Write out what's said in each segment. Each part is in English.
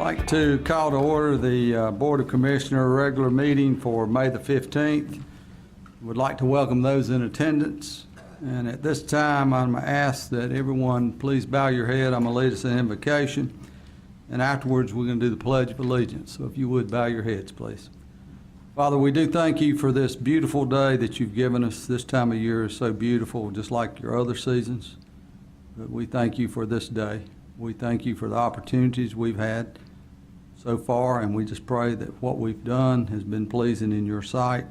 I'd like to call to order the Board of Commissioner regular meeting for May the 15th. Would like to welcome those in attendance. And at this time, I'm going to ask that everyone please bow your head. I'm going to lead us in invocation. And afterwards, we're going to do the Pledge of Allegiance. So if you would, bow your heads, please. Father, we do thank you for this beautiful day that you've given us. This time of year is so beautiful, just like your other seasons. But we thank you for this day. We thank you for the opportunities we've had so far, and we just pray that what we've done has been pleasing in your sight.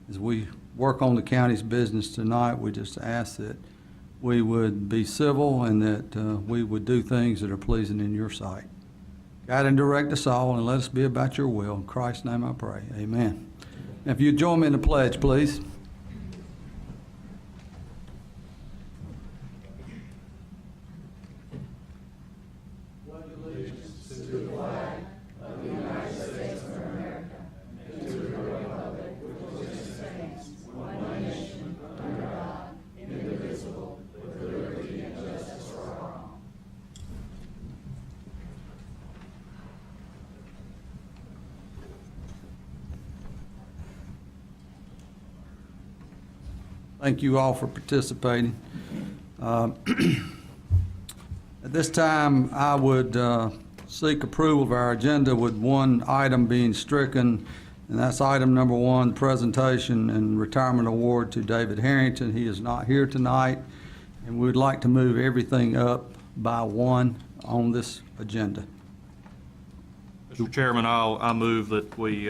As we work on the county's business tonight, we just ask that we would be civil and that we would do things that are pleasing in your sight. Guide and direct us all, and let us be about your will. In Christ's name I pray. Amen. Now, if you'd join me in the pledge, please. Thank you all for participating. At this time, I would seek approval of our agenda with one item being stricken, and that's item number 1, presentation and retirement award to David Harrington. He is not here tonight, and we would like to move everything up by 1 on this agenda. Mr. Chairman, I move that we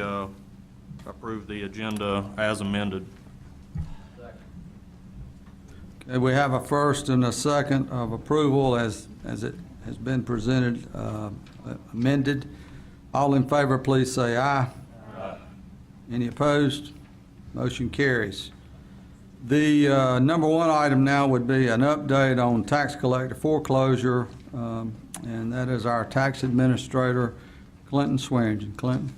approve the agenda as amended. Okay, we have a first and a second of approval as it has been presented, amended. All in favor, please say aye. Aye. Any opposed? Motion carries. The number 1 item now would be an update on tax collector foreclosure, and that is our tax administrator, Clinton Swearingen. Clinton.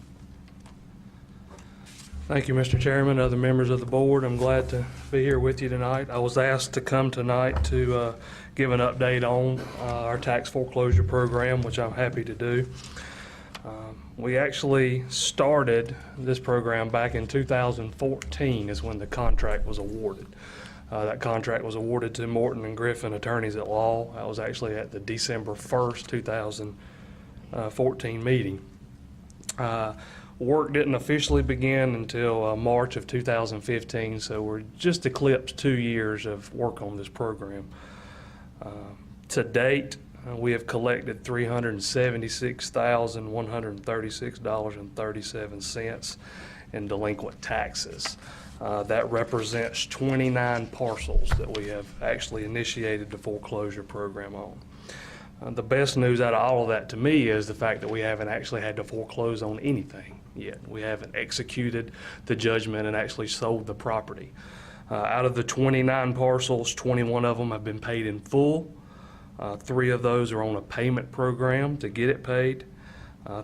Thank you, Mr. Chairman, other members of the board. I'm glad to be here with you tonight. I was asked to come tonight to give an update on our tax foreclosure program, which I'm happy to do. We actually started this program back in 2014 is when the contract was awarded. That contract was awarded to Morton and Griffin Attorneys at Law. That was actually at the December 1st, 2014 meeting. Work didn't officially begin until March of 2015, so we're just eclipsed 2 years of work on this program. To date, we have collected $376,136.37 in delinquent taxes. That represents 29 parcels that we have actually initiated the foreclosure program on. The best news out of all of that to me is the fact that we haven't actually had to foreclose on anything yet. We haven't executed the judgment and actually sold the property. Out of the 29 parcels, 21 of them have been paid in full. 3 of those are on a payment program to get it paid.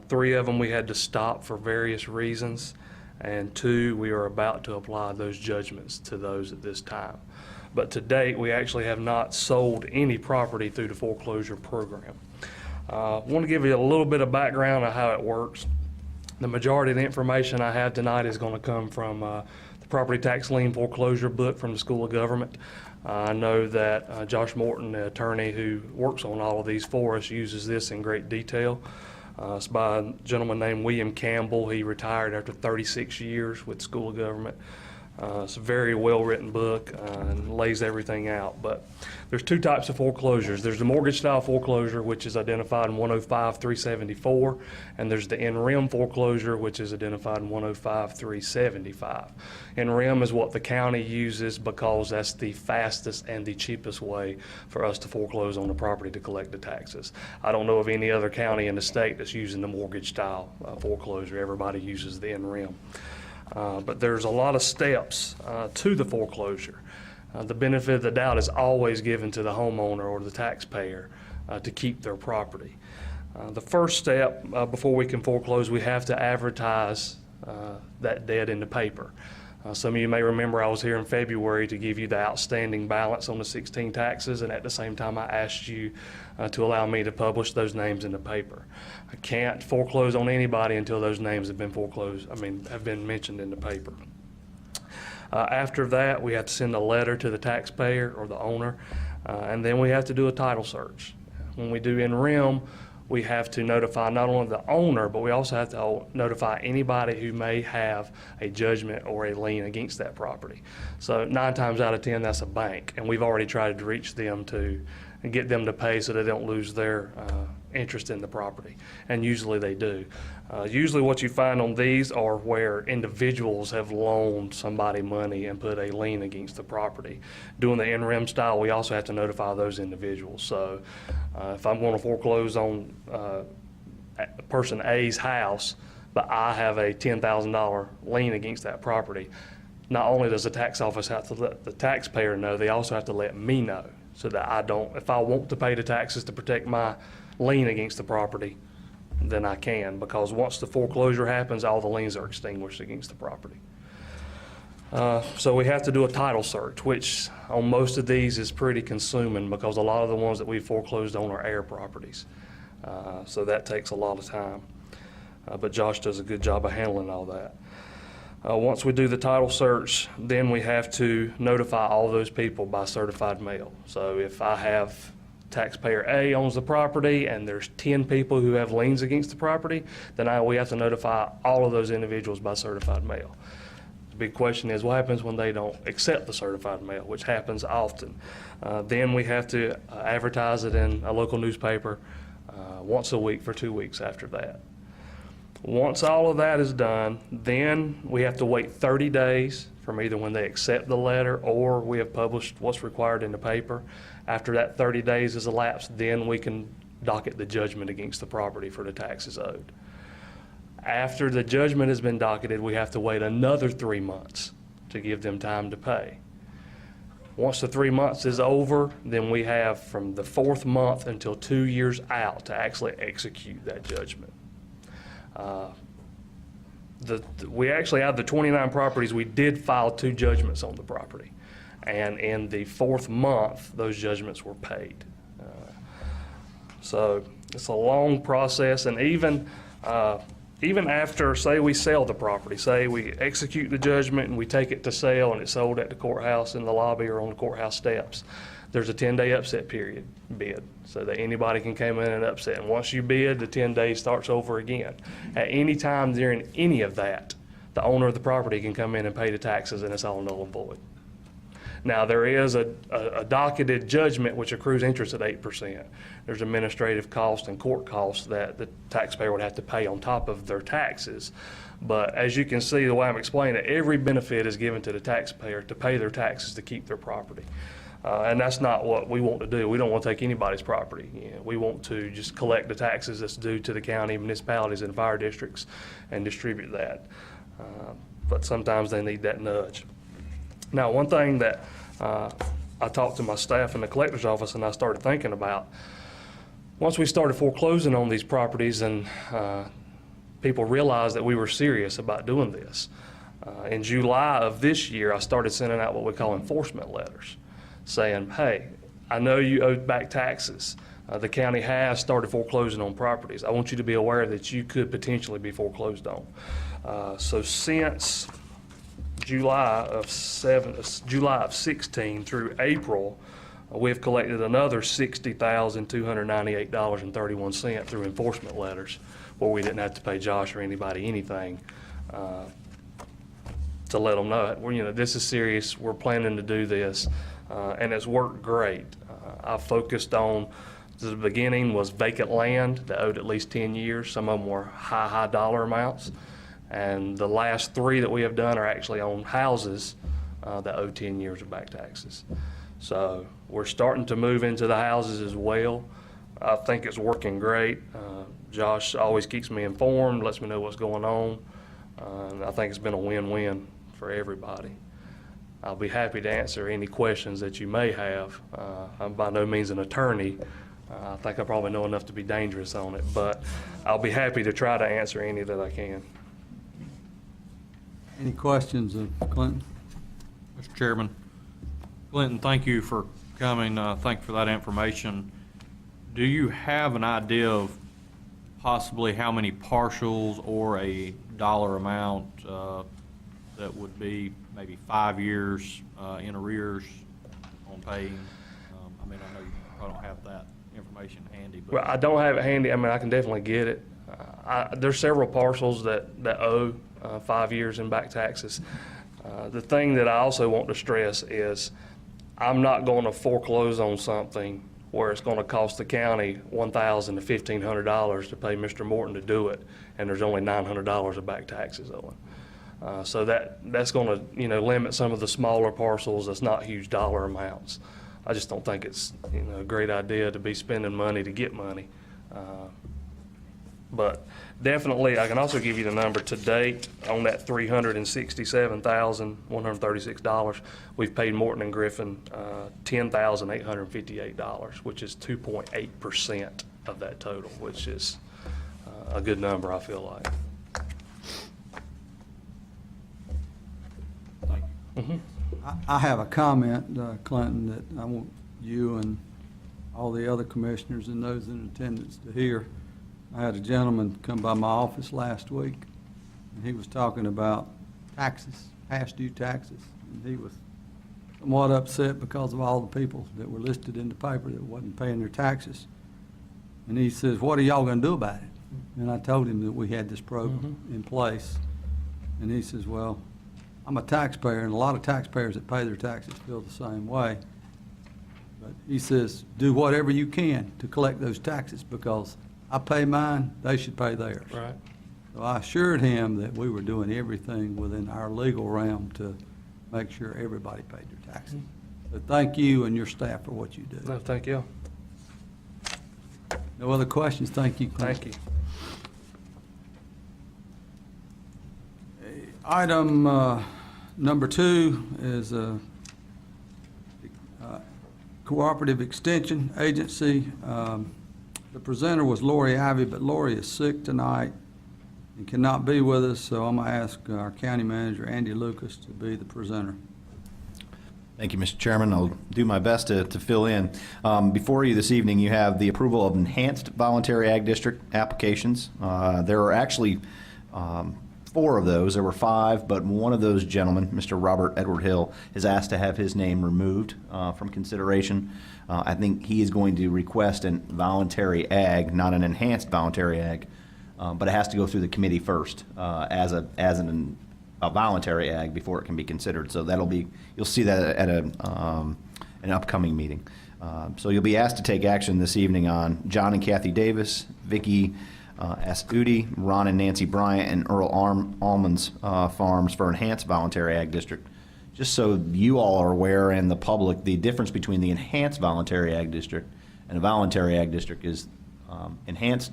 3 of them we had to stop for various reasons, and 2 we are about to apply those judgments to those at this time. But to date, we actually have not sold any property through the foreclosure program. I want to give you a little bit of background on how it works. The majority of the information I have tonight is going to come from the property tax lien foreclosure book from the School of Government. I know that Josh Morton, the attorney who works on all of these for us, uses this in great detail. It's by a gentleman named William Campbell. He retired after 36 years with the School of Government. It's a very well-written book and lays everything out. But there's 2 types of foreclosures. There's the mortgage-style foreclosure, which is identified in 105-374, and there's the in-rem foreclosure, which is identified in 105-375. In-rem is what the county uses because that's the fastest and the cheapest way for us to foreclose on the property to collect the taxes. I don't know of any other county in the state that's using the mortgage-style foreclosure. Everybody uses the in-rem. But there's a lot of steps to the foreclosure. The benefit of the doubt is always given to the homeowner or the taxpayer to keep their property. The first step before we can foreclose, we have to advertise that debt in the paper. Some of you may remember I was here in February to give you the outstanding balance on the 16 taxes, and at the same time I asked you to allow me to publish those names in the paper. I can't foreclose on anybody until those names have been have been mentioned in the paper. After that, we have to send a letter to the taxpayer or the owner, and then we have to do a title search. When we do in rem, we have to notify not only the owner, but we also have to notify anybody who may have a judgment or a lien against that property. So 9 times out of 10, that's a bank, and we've already tried to reach them and get them to pay so they don't lose their interest in the property, and usually they do. Usually what you find on these are where individuals have loaned somebody money and put a lien against the property. Doing the in rem style, we also have to notify those individuals. So if I'm going to foreclose on person A's house, but I have a $10,000 lien against that property, not only does the tax office have to let the taxpayer know, they also have to let me know, so that I don't, if I want to pay the taxes to protect my lien against the property, then I can, because once the foreclosure happens, all the liens are extinguished against the property. So we have to do a title search, which on most of these is pretty consuming, because a lot of the ones that we foreclosed on are heir properties. So that takes a lot of time. But Josh does a good job of handling all that. Once we do the title search, then we have to notify all those people by certified mail. So if I have taxpayer A owns the property and there's 10 people who have liens against the property, then we have to notify all of those individuals by certified mail. The big question is, what happens when they don't accept the certified mail, which happens often? Then we have to advertise it in a local newspaper once a week for 2 weeks after that. Once all of that is done, then we have to wait 30 days from either when they accept the letter or we have published what's required in the paper. After that 30 days is elapsed, then we can docket the judgment against the property for the taxes owed. After the judgment has been docketed, we have to wait another 3 months to give them time to pay. Once the 3 months is over, then we have from the 4th month until 2 years out to actually execute that judgment. We actually, out of the 29 properties, we did file 2 judgments on the property. And in the 4th month, those judgments were paid. So it's a long process, and even after, say we sell the property, say we execute the judgment and we take it to sale and it's sold at the courthouse in the lobby or on the courthouse steps, there's a 10-day upset period bid, so that anybody can come in and upset. And once you bid, the 10 days starts over again. At any time during any of that, the owner of the property can come in and pay the taxes, and it's all null and void. Now, there is a docketed judgment which accrues interest at 8%. There's administrative costs and court costs that the taxpayer would have to pay on top of their taxes. But as you can see, the way I'm explaining it, every benefit is given to the taxpayer to pay their taxes to keep their property. And that's not what we want to do. We don't want to take anybody's property. We want to just collect the taxes that's due to the county, municipalities, and fire districts and distribute that. But sometimes they need that nudge. Now, one thing that I talked to my staff in the collector's office and I started thinking about, once we started foreclosing on these properties and people realized that we were serious about doing this, in July of this year, I started sending out what we call enforcement letters, saying, hey, I know you owed back taxes. The county has started foreclosing on properties. I want you to be aware that you could potentially be foreclosed on. So since July of 16 through April, we've collected another $60,298.31 through enforcement letters, where we didn't have to pay Josh or anybody anything to let them know, this is serious. We're planning to do this. And it's worked great. I focused on, the beginning was vacant land that owed at least 10 years. Some of them were high dollar amounts. And the last 3 that we have done are actually on houses that owe 10 years of back taxes. So we're starting to move into the houses as well. I think it's working great. Josh always keeps me informed, lets me know what's going on. And I think it's been a win-win for everybody. I'll be happy to answer any questions that you may have. I'm by no means an attorney. I think I probably know enough to be dangerous on it, but I'll be happy to try to answer any that I can. Any questions of Clinton? Mr. Chairman, Clinton, thank you for coming. Thank you for that information. Do you have an idea of possibly how many partials or a dollar amount that would be maybe 5 years in arrears on paying? I mean, I know you probably don't have that information handy, but. Well, I don't have it handy. I mean, I can definitely get it. There's several parcels that owe 5 years in back taxes. The thing that I also want to stress is I'm not going to foreclose on something where it's going to cost the county $1,000 to $1,500 to pay Mr. Morton to do it, and there's only $900 of back taxes owing. So that's going to, you know, limit some of the smaller parcels. That's not huge dollar amounts. I just don't think it's, you know, a great idea to be spending money to get money. But definitely, I can also give you the number to date on that $367,136. We've paid Morton and Griffin $10,858, which is 2.8% of that total, which is a good number, I feel like. I have a comment, Clinton, that I want you and all the other commissioners and those in attendance to hear. I had a gentleman come by my office last week, and he was talking about taxes, past due taxes. And he was somewhat upset because of all the people that were listed in the paper that wasn't paying their taxes. And he says, "What are y'all gonna do about it?" And I told him that we had this program in place. And he says, "Well, I'm a taxpayer, and a lot of taxpayers that pay their taxes feel the same way." But he says, "Do whatever you can to collect those taxes, because I pay mine, they should pay theirs." Right. So I assured him that we were doing everything within our legal realm to make sure everybody paid their taxes. So thank you and your staff for what you do. No, thank you. No other questions? Thank you, Clint. Thank you. Item number 2 is a Cooperative Extension Agency. The presenter was Lori Ivy, but Lori is sick tonight and cannot be with us, so I'm going to ask our county manager, Andy Lucas, to be the presenter. Thank you, Mr. Chairman. I'll do my best to fill in. Before you this evening, you have the approval of enhanced voluntary ag district applications. There are actually 4 of those. There were 5, but one of those gentlemen, Mr. Robert Edward Hill, has asked to have his name removed from consideration. I think he is going to request an voluntary ag, not an enhanced voluntary ag, but it has to go through the committee first as a voluntary ag before it can be considered. So that'll be, you'll see that at an upcoming meeting. So you'll be asked to take action this evening on John and Kathy Davis, Vicky S. Udi, Ron and Nancy Bryant, and Earl Almonds farms for enhanced voluntary ag district. Just so you all are aware, and the public, the difference between the enhanced voluntary ag district and a voluntary ag district is enhanced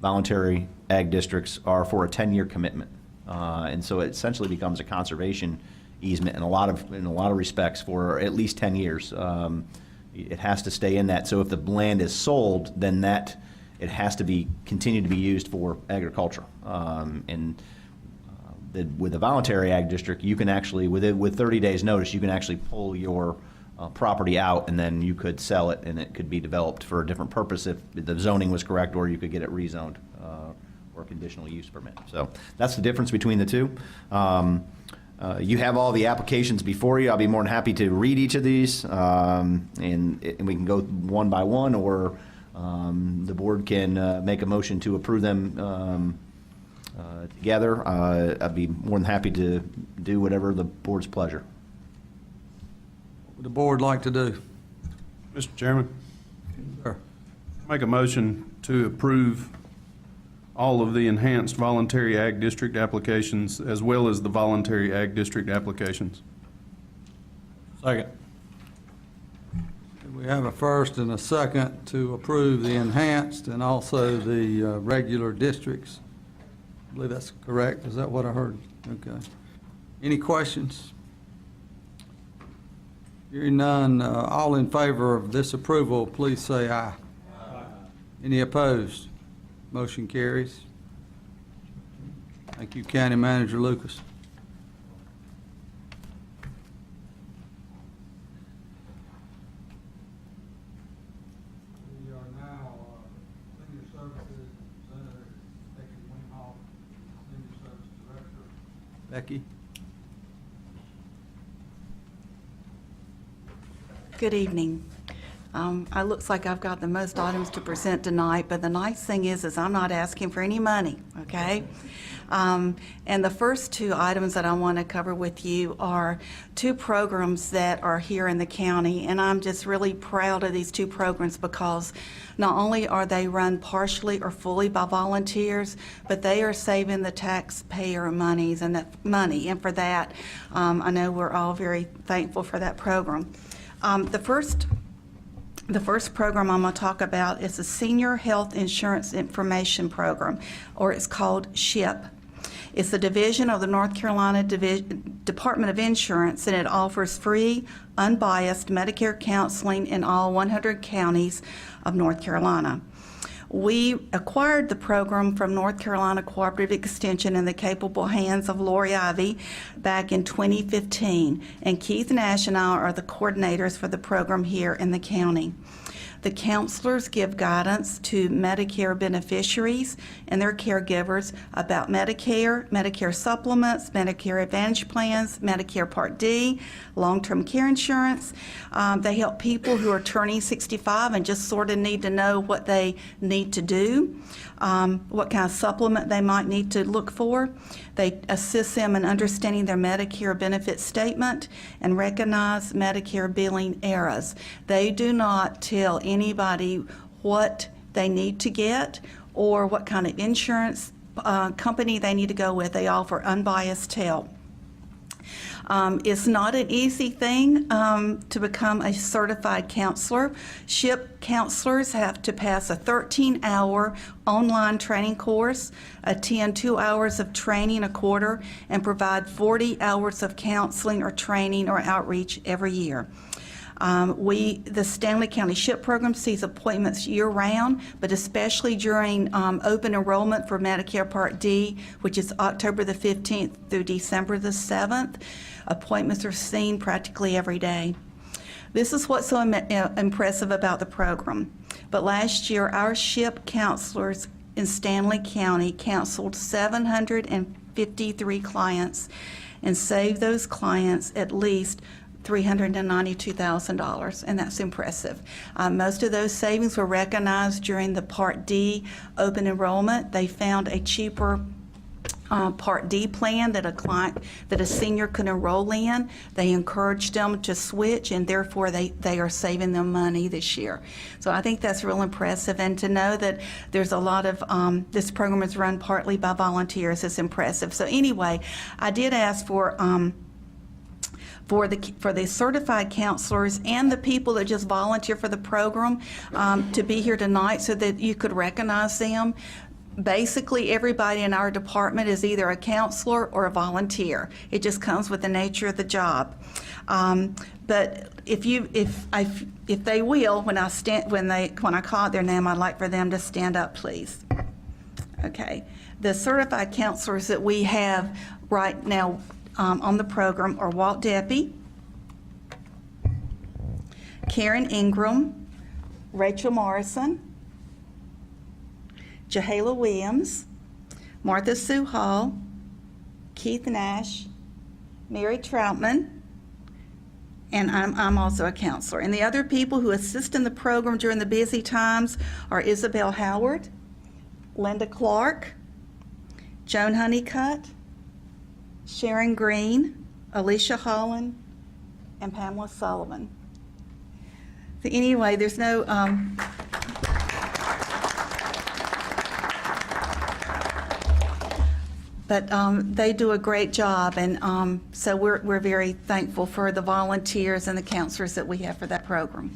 voluntary ag districts are for a 10-year commitment, and so it essentially becomes a conservation easement in a lot of respects for at least 10 years. It has to stay in that. So if the land is sold, then it has to continue to be used for agriculture. With a voluntary ag district, you can actually, with 30 days notice, you can actually pull your property out, and then you could sell it, and it could be developed for a different purpose if the zoning was correct, or you could get it rezoned or a conditional use permit. So that's the difference between the two. You have all the applications before you. I'll be more than happy to read each of these, and we can go one by one, or the board can make a motion to approve them together. I'd be more than happy to do whatever the board's pleasure. What would the board like to do? Mr. Chairman, Sir. make a motion to approve all of the enhanced voluntary ag district applications as well as the voluntary ag district applications. Second. We have a first and a second to approve the enhanced and also the regular districts. I believe that's correct. Is that what I heard? Okay. Any questions? Hearing none, all in favor of this approval, please say aye. Aye. Any opposed? Motion carries. Thank you, County Manager Lucas. Becky? Good evening. It looks like I've got the most items to present tonight, but the nice thing is I'm not asking for any money, okay? And the first two items that I want to cover with you are two programs that are here in the county, and I'm just really proud of these two programs because not only are they run partially or fully by volunteers, but they are saving the taxpayer monies and that money, and for that, I know we're all very thankful for that program. The first program I'm going to talk about is the Senior Health Insurance Information Program, or it's called SHIP. It's a division of the North Carolina Department of Insurance, and it offers free, unbiased Medicare counseling in all 100 counties of North Carolina. We acquired the program from North Carolina Cooperative Extension in the capable hands of Lori Ivy back in 2015, and Keith Nash and I are the coordinators for the program here in the county. The counselors give guidance to Medicare beneficiaries and their caregivers about Medicare, Medicare supplements, Medicare Advantage plans, Medicare Part D, long-term care insurance. They help people who are turning 65 and just sort of need to know what they need to do, what kind of supplement they might need to look for. They assist them in understanding their Medicare benefit statement and recognize Medicare billing errors. They do not tell anybody what they need to get or what kind of insurance company they need to go with. They offer unbiased help. It's not an easy thing to become a certified counselor. SHIP counselors have to pass a 13-hour online training course, attend 2 hours of training a quarter, and provide 40 hours of counseling or training or outreach every year. The Stanley County SHIP program sees appointments year-round, but especially during open enrollment for Medicare Part D, which is October the 15th through December the 7th. Appointments are seen practically every day. This is what's so impressive about the program. But last year, our SHIP counselors in Stanley County counseled 753 clients and saved those clients at least $392,000, and that's impressive. Most of those savings were recognized during the Part D open enrollment. They found a cheaper Part D plan that a senior could enroll in. They encouraged them to switch, and therefore they are saving them money this year. So I think that's real impressive, and to know that there's a lot of, this program is run partly by volunteers is impressive. So anyway, I did ask for the certified counselors and the people that just volunteer for the program to be here tonight so that you could recognize them. Basically, everybody in our department is either a counselor or a volunteer. It just comes with the nature of the job. But if they will, when I call out their name, I'd like for them to stand up, please. Okay. The certified counselors that we have right now on the program are Walt Deppy, Karen Ingram, Rachel Morrison, Jahala Williams, Martha Sue Hall, Keith Nash, Mary Troutman, and I'm also a counselor. And the other people who assist in the program during the busy times are Isabel Howard, Linda Clark, Joan Honeycutt, Sharon Green, Alicia Holland, and Pamela Sullivan. So anyway, there's no but they do a great job, and so we're very thankful for the volunteers and the counselors that we have for that program.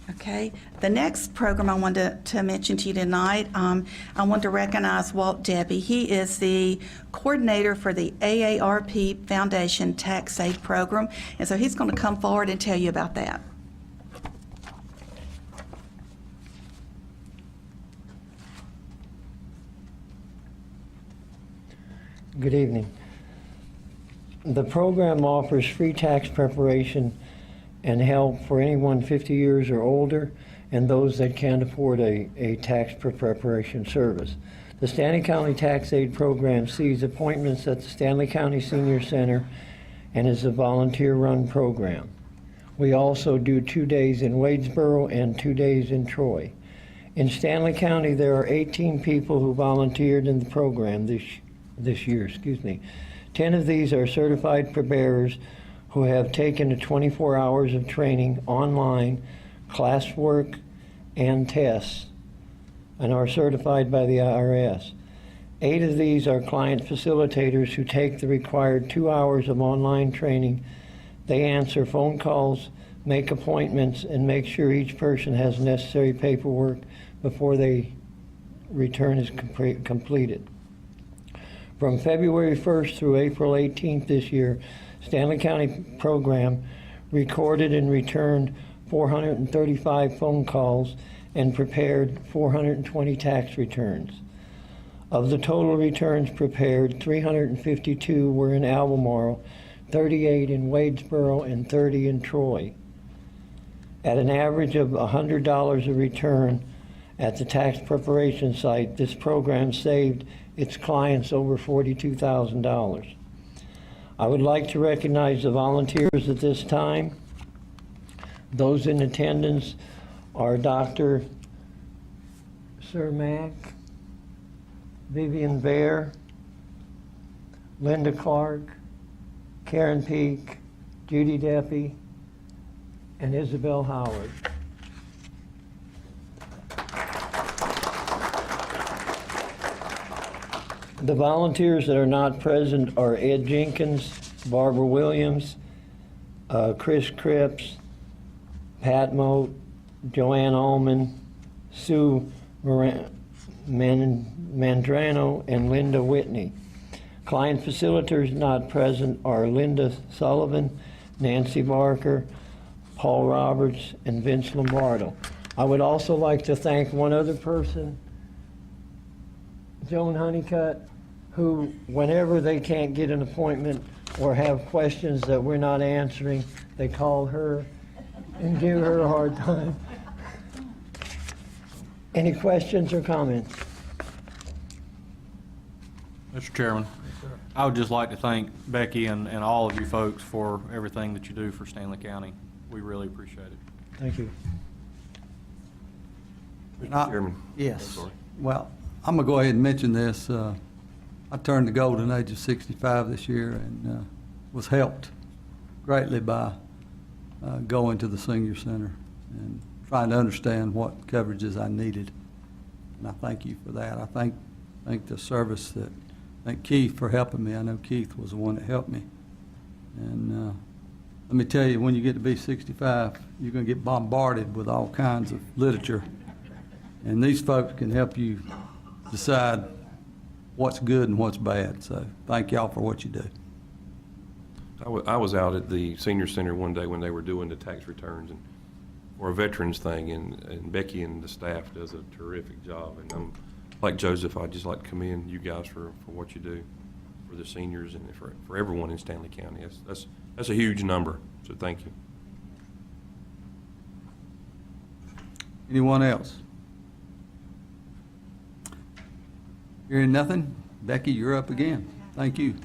Okay, the next program I wanted to mention to you tonight, I want to recognize Walt Deppy. He is the coordinator for the AARP Foundation Tax Aid Program, and so he's going to come forward and tell you about that. Good evening. The program offers free tax preparation and help for anyone 50 years or older and those that can't afford a tax preparation service. The Stanley County Tax Aid Program sees appointments at the Stanley County Senior Center and is a volunteer-run program. We also do 2 days in Wadesboro and 2 days in Troy. In Stanley County, there are 18 people who volunteered in the program this year. 10 of these are certified preparers who have taken the 24 hours of training online, classwork, and tests, and are certified by the IRS. 8 of these are client facilitators who take the required 2 hours of online training. They answer phone calls, make appointments, and make sure each person has necessary paperwork before the return is completed. From February 1st through April 18th this year, Stanley County program recorded and returned 435 phone calls and prepared 420 tax returns. Of the total returns prepared, 352 were in Albemarle, 38 in Wadesboro, and 30 in Troy. At an average of $100 a return at the tax preparation site, this program saved its clients over $42,000. I would like to recognize the volunteers at this time. Those in attendance are Dr. Sir Mack, Vivian Bear, Linda Clark, Karen Peak, Judy Deppie, and Isabel Howard. The volunteers that are not present are Ed Jenkins, Barbara Williams, Chris Cripps, Pat Moat, Joanne Allman, Sue Mandrano, and Linda Whitney. Client facilitators not present are Linda Sullivan, Nancy Barker, Paul Roberts, and Vince Lombardo. I would also like to thank one other person, Joan Honeycutt, who, whenever they can't get an appointment or have questions that we're not answering, they call her and give her a hard time. Any questions or comments? Mr. Chairman, I would just like to thank Becky and all of you folks for everything that you do for Stanley County. We really appreciate it. Thank you. Chairman. Yes. Well, I'm going to go ahead and mention this. I turned the golden age of 65 this year and was helped greatly by going to the senior center and trying to understand what coverages I needed. And I thank you for that. I thank the service thank Keith for helping me. I know Keith was the one that helped me. And let me tell you, when you get to be 65, you're going to get bombarded with all kinds of literature. And these folks can help you decide what's good and what's bad. So thank y'all for what you do. I was out at the senior center one day when they were doing the tax returns and for a veterans thing, and Becky and the staff does a terrific job. And I'm like Joseph, I'd just like to commend you guys for what you do for the seniors and for everyone in Stanley County. That's a huge number, so thank you. Anyone else? Hearing nothing, Becky, you're up again. Thank you.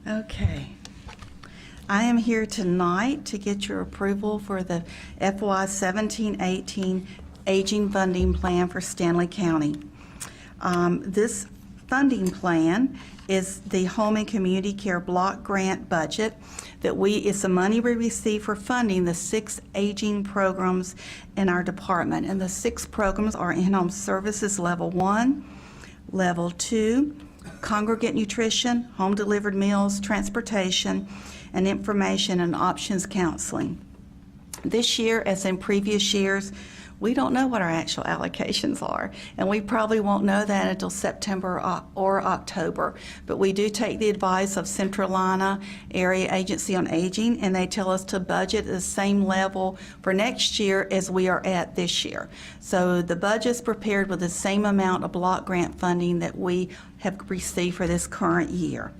Okay. I am here tonight to get your approval for the FY 17-18 Aging Funding Plan for Stanley County. This funding plan is the Home and Community Care Block Grant budget it's the money we receive for funding the 6 aging programs in our department. And the 6 programs are In-Home Services Level 1, Level 2, Congregate Nutrition, Home Delivered Meals, Transportation, and Information and Options Counseling. This year, as in previous years, we don't know what our actual allocations are, and we probably won't know that until September or October. But we do take the advice of Centralina Area Agency on Aging, and they tell us to budget at the same level for next year as we are at this year. So the budget's prepared with the same amount of block grant funding that we have received for this current year.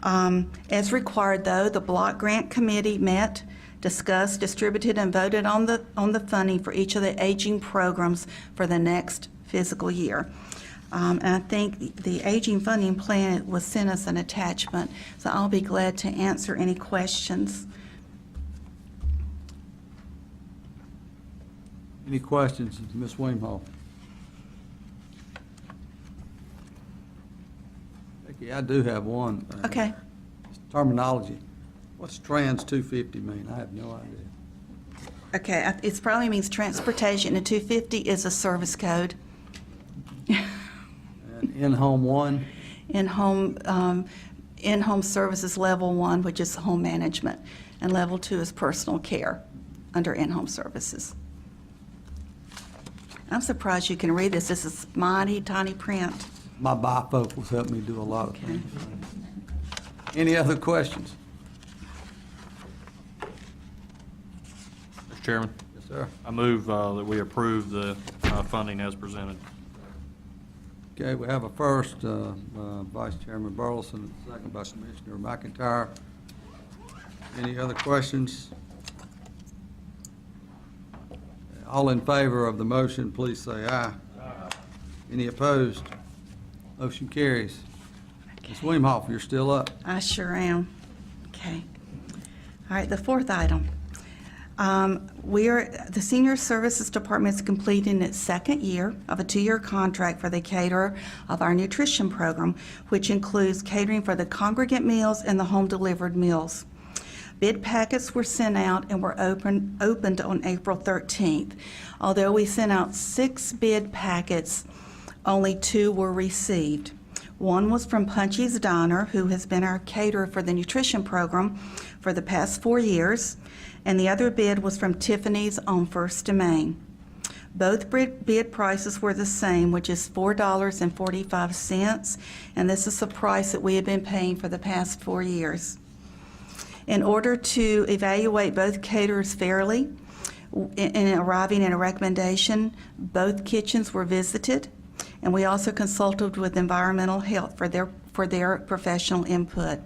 As required, though, the block grant committee met discussed, distributed, and voted on the funding for each of the aging programs for the next fiscal year. And I think the aging funding plan was sent as an attachment, so I'll be glad to answer any questions. Any questions, Ms. Weemhoff? Becky, I do have one. Okay. Terminology. What's Trans 250 mean? I have no idea. Okay, it probably means transportation, and 250 is a service code. And in-home one? In-home services level 1, which is home management, and level 2 is personal care under in-home services. I'm surprised you can read this. This is mighty tiny print. My bifocals help me do a lot of Okay. things. Any other questions? Mr. Chairman, Yes, sir. I move that we approve the funding as presented. Okay, we have a first, Vice Chairman Burleson, a second by Commissioner McIntyre. Any other questions? All in favor of the motion, please say aye. Any opposed? Motion carries. Ms. Weemhoff, you're still up. I sure am. Okay. All right, the fourth item. The Senior Services Department is completing its second year of a 2-year contract for the caterer of our nutrition program, which includes catering for the congregant meals and the home-delivered meals. Bid packets were sent out and were opened on April 13th. Although we sent out 6 bid packets, only 2 were received. One was from Punchy's Diner, who has been our caterer for the nutrition program for the past 4 years, and the other bid was from Tiffany's on First Domain. Both bid prices were the same, which is $4.45, and this is the price that we have been paying for the past 4 years. In order to evaluate both caterers fairly, in arriving at a recommendation, both kitchens were visited, and we also consulted with Environmental Health for their professional input.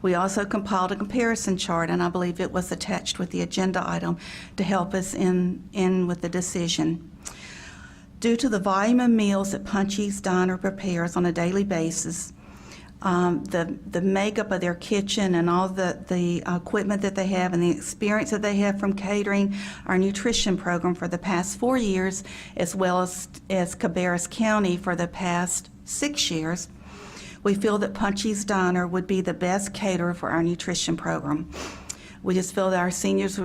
We also compiled a comparison chart, and I believe it was attached with the agenda item to help us in with the decision. Due to the volume of meals that Punchy's Diner prepares on a daily basis, the makeup of their kitchen and all the equipment that they have and the experience that they have from catering our nutrition program for the past 4 years, as well as Cabarrus County for the past 6 years, we feel that Punchy's Diner would be the best caterer for our nutrition program. We just feel that our seniors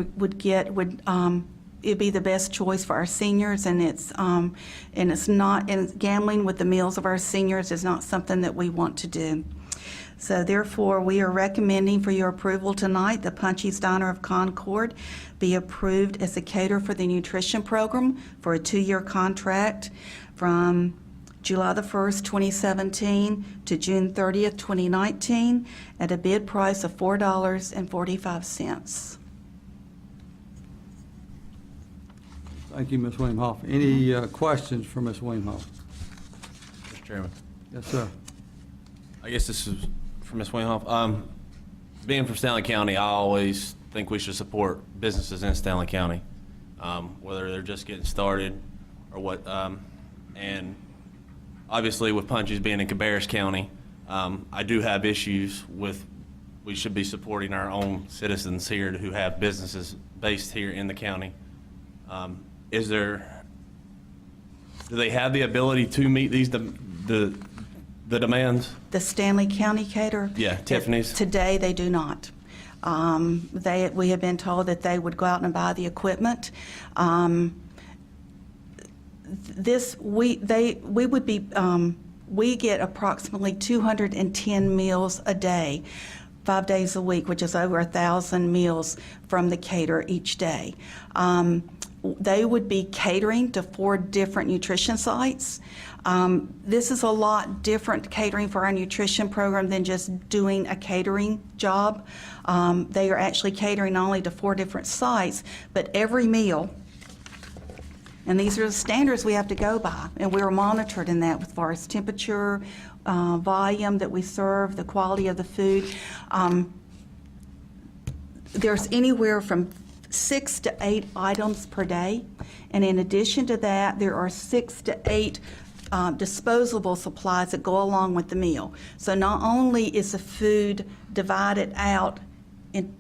it'd be the best choice for our seniors, and it's not, and gambling with the meals of our seniors is not something that we want to do. So therefore, we are recommending for your approval tonight that Punchy's Diner of Concord be approved as a caterer for the nutrition program for a 2-year contract from July the 1st, 2017 to June 30th, 2019 at a bid price of $4.45. Thank you, Ms. Weemhoff. Any questions for Ms. Weemhoff? Mr. Chairman, Yes, sir. I guess this is for Ms. Weemhoff. Being from Stanley County, I always think we should support businesses in Stanley County, whether they're just getting started or what. And obviously, with Punchy's being in Cabarrus County, I do have issues with we should be supporting our own citizens here who have businesses based here in the county. Do they have the ability to meet these the demands? The Stanley County caterer? Yeah, Tiffany's. Today, they do not. We have been told that they would go out and buy the equipment. We get approximately 210 meals a day, 5 days a week, which is over 1,000 meals from the caterer each day. They would be catering to 4 different nutrition sites. This is a lot different catering for our nutrition program than just doing a catering job. They are actually catering not only to 4 different sites, but every meal. And these are the standards we have to go by, and we're monitored in that as far as temperature, volume that we serve, the quality of the food. there's anywhere from 6 to 8 items per day. And in addition to that, there are 6 to 8 disposable supplies that go along with the meal. So not only is the food divided out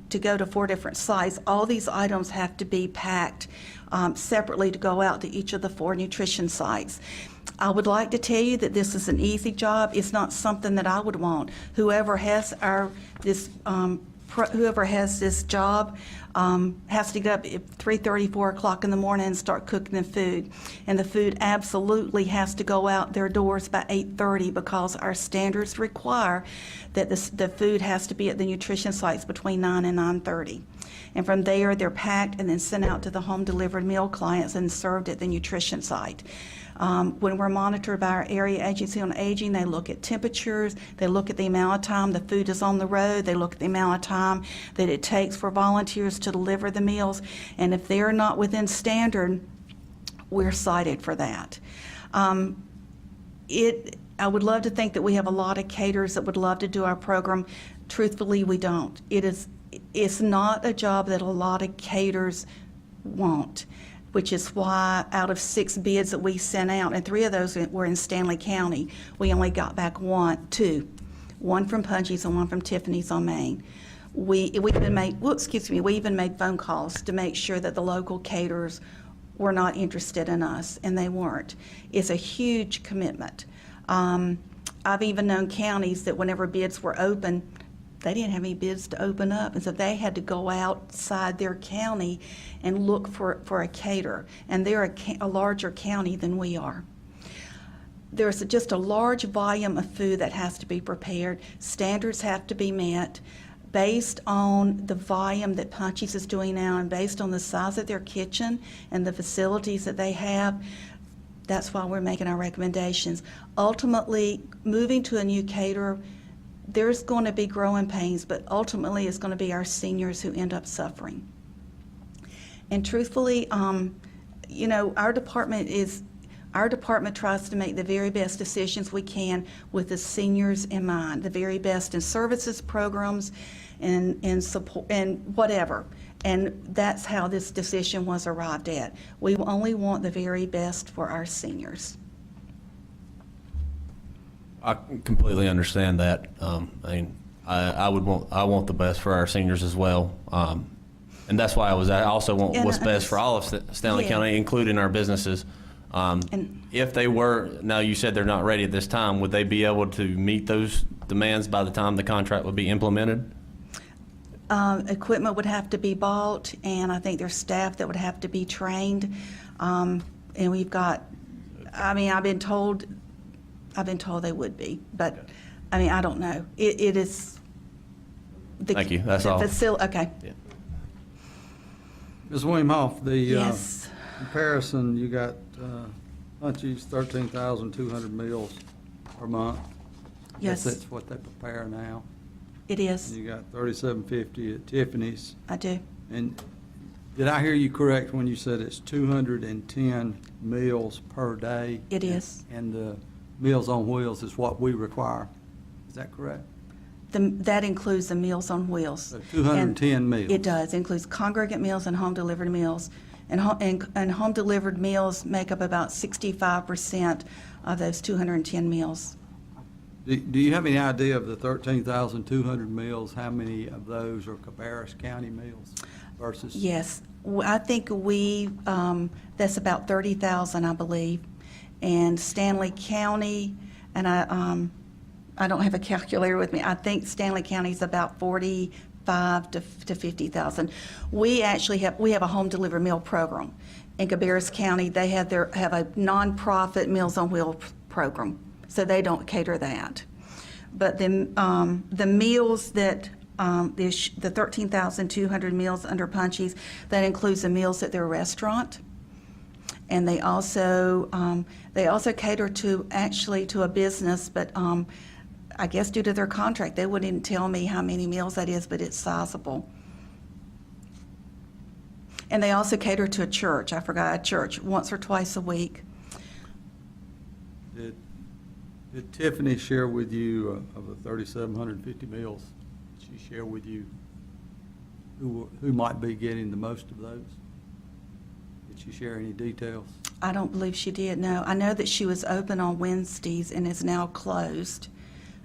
to go to 4 different sites, all these items have to be packed separately to go out to each of the 4 nutrition sites. I would like to tell you that this is an easy job. It's not something that I would want. Whoever has this job has to get up at 3:30, 4 o'clock in the morning and start cooking the food. And the food absolutely has to go out their doors by 8:30 because our standards require that the food has to be at the nutrition sites between 9 and 9:30. And from there, they're packed and then sent out to the home-delivered meal clients and served at the nutrition site. When we're monitored by our Area Agency on Aging, they look at temperatures, they look at the amount of time the food is on the road, they look at the amount of time that it takes for volunteers to deliver the meals, and if they're not within standard, we're cited for that. I would love to think that we have a lot of caterers that would love to do our program. Truthfully, we don't. It's not a job that a lot of caterers want, which is why out of 6 bids that we sent out, and 3 of those were in Stanley County, we only got back 2. One from Punchie's and one from Tiffany's on Main. We even made phone calls to make sure that the local caterers were not interested in us, and they weren't. It's a huge commitment. I've even known counties that whenever bids were open, they didn't have any bids to open up, and so they had to go outside their county and look for a caterer, and they're a larger county than we are. There's just a large volume of food that has to be prepared. Standards have to be met based on the volume that Punchie's is doing now and based on the size of their kitchen and the facilities that they have. That's why we're making our recommendations. Ultimately, moving to a new caterer, there's going to be growing pains, but ultimately it's going to be our seniors who end up suffering. And truthfully, our department tries to make the very best decisions we can with the seniors in mind, the very best in services, programs, and support, and whatever. And that's how this decision was arrived at. We only want the very best for our seniors. I completely understand that. I want the best for our seniors as well, and that's why I also want what's best for all of Stanley County, including our businesses. If they were, now you said they're not ready at this time, would they be able to meet those demands by the time the contract would be implemented? Equipment would have to be bought, and I think there's staff that would have to be trained. And we've got, I've been told they would be, but I don't know. It is. Thank you. That's all. Okay. Yeah. Ms. William Hoff, the Yes. comparison, you got Punchie's 13,200 meals per month. Yes. That's what they prepare now. It is. And you got 3,750 at Tiffany's. I do. And did I hear you correct when you said it's 210 meals per day? It is. And the Meals on Wheels is what we require. Is that correct? That includes the Meals on Wheels. So 210 meals. It does. It includes congregate meals and home-delivered meals. And home-delivered meals make up about 65% of those 210 meals. Do you have any idea of the 13,200 meals, how many of those are Cabarrus County meals versus? Yes. I think that's about 30,000, I believe. And Stanley County, and I don't have a calculator with me, I think Stanley County is about 45 to 50,000. We actually have a home delivered meal program. In Cabarrus County, they have a nonprofit Meals on Wheels program, so they don't cater that. But the meals that the 13,200 meals under Punchie's, that includes the meals at their restaurant. And they also cater to a business, but I guess due to their contract, they wouldn't even tell me how many meals that is, but it's sizable. And they also cater to a church. I forgot, a church once or twice a week. Did Tiffany share with you of the 3,750 meals? Did she share with you who might be getting the most of those? Did she share any details? I don't believe she did, no. I know that she was open on Wednesdays and is now closed,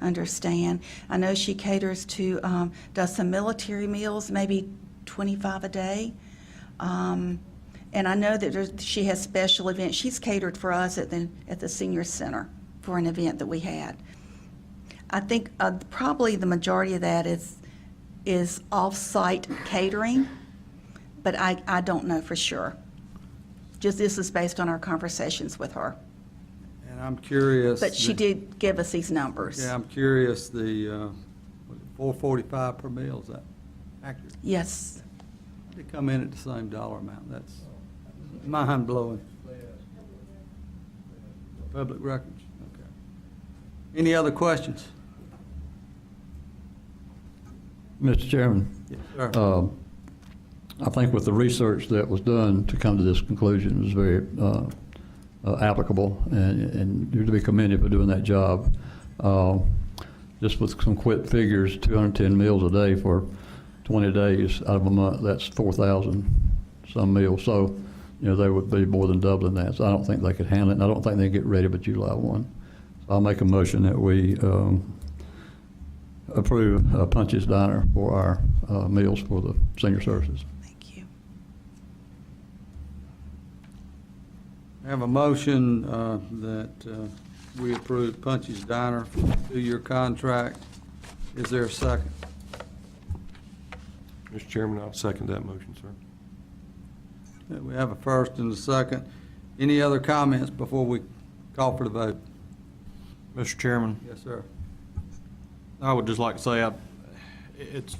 understand. I know she caters to, does some military meals, maybe 25 a day. And I know that she has special events. She's catered for us at the senior center for an event that we had. I think probably the majority of that is off-site catering, but I don't know for sure. Just this is based on our conversations with her. And I'm curious. But she did give us these numbers. Yeah, I'm curious, the, was it $4.45 per meal, is that accurate? Yes. They come in at the same dollar amount, that's mind-blowing. Public records, okay. Any other questions? Mr. Chairman, Yes, sir. I think with the research that was done to come to this conclusion was very applicable, and you're to be commended for doing that job. Just with some quick figures, 210 meals a day for 20 days out of a month, that's 4,000 some meals. So, you know, they would be more than doubling that. So I don't think they could handle it, and I don't think they get ready by July 1. So I'll make a motion that we approve Punch's Diner for our meals for the senior services. Thank you. I have a motion that we approve Punch's Diner for a 2-year contract. Is there a second? Mr. Chairman, I'll second that motion, sir. We have a first and a second. Any other comments before we call for the vote? Mr. Chairman, Yes, sir. I would just like to say, it's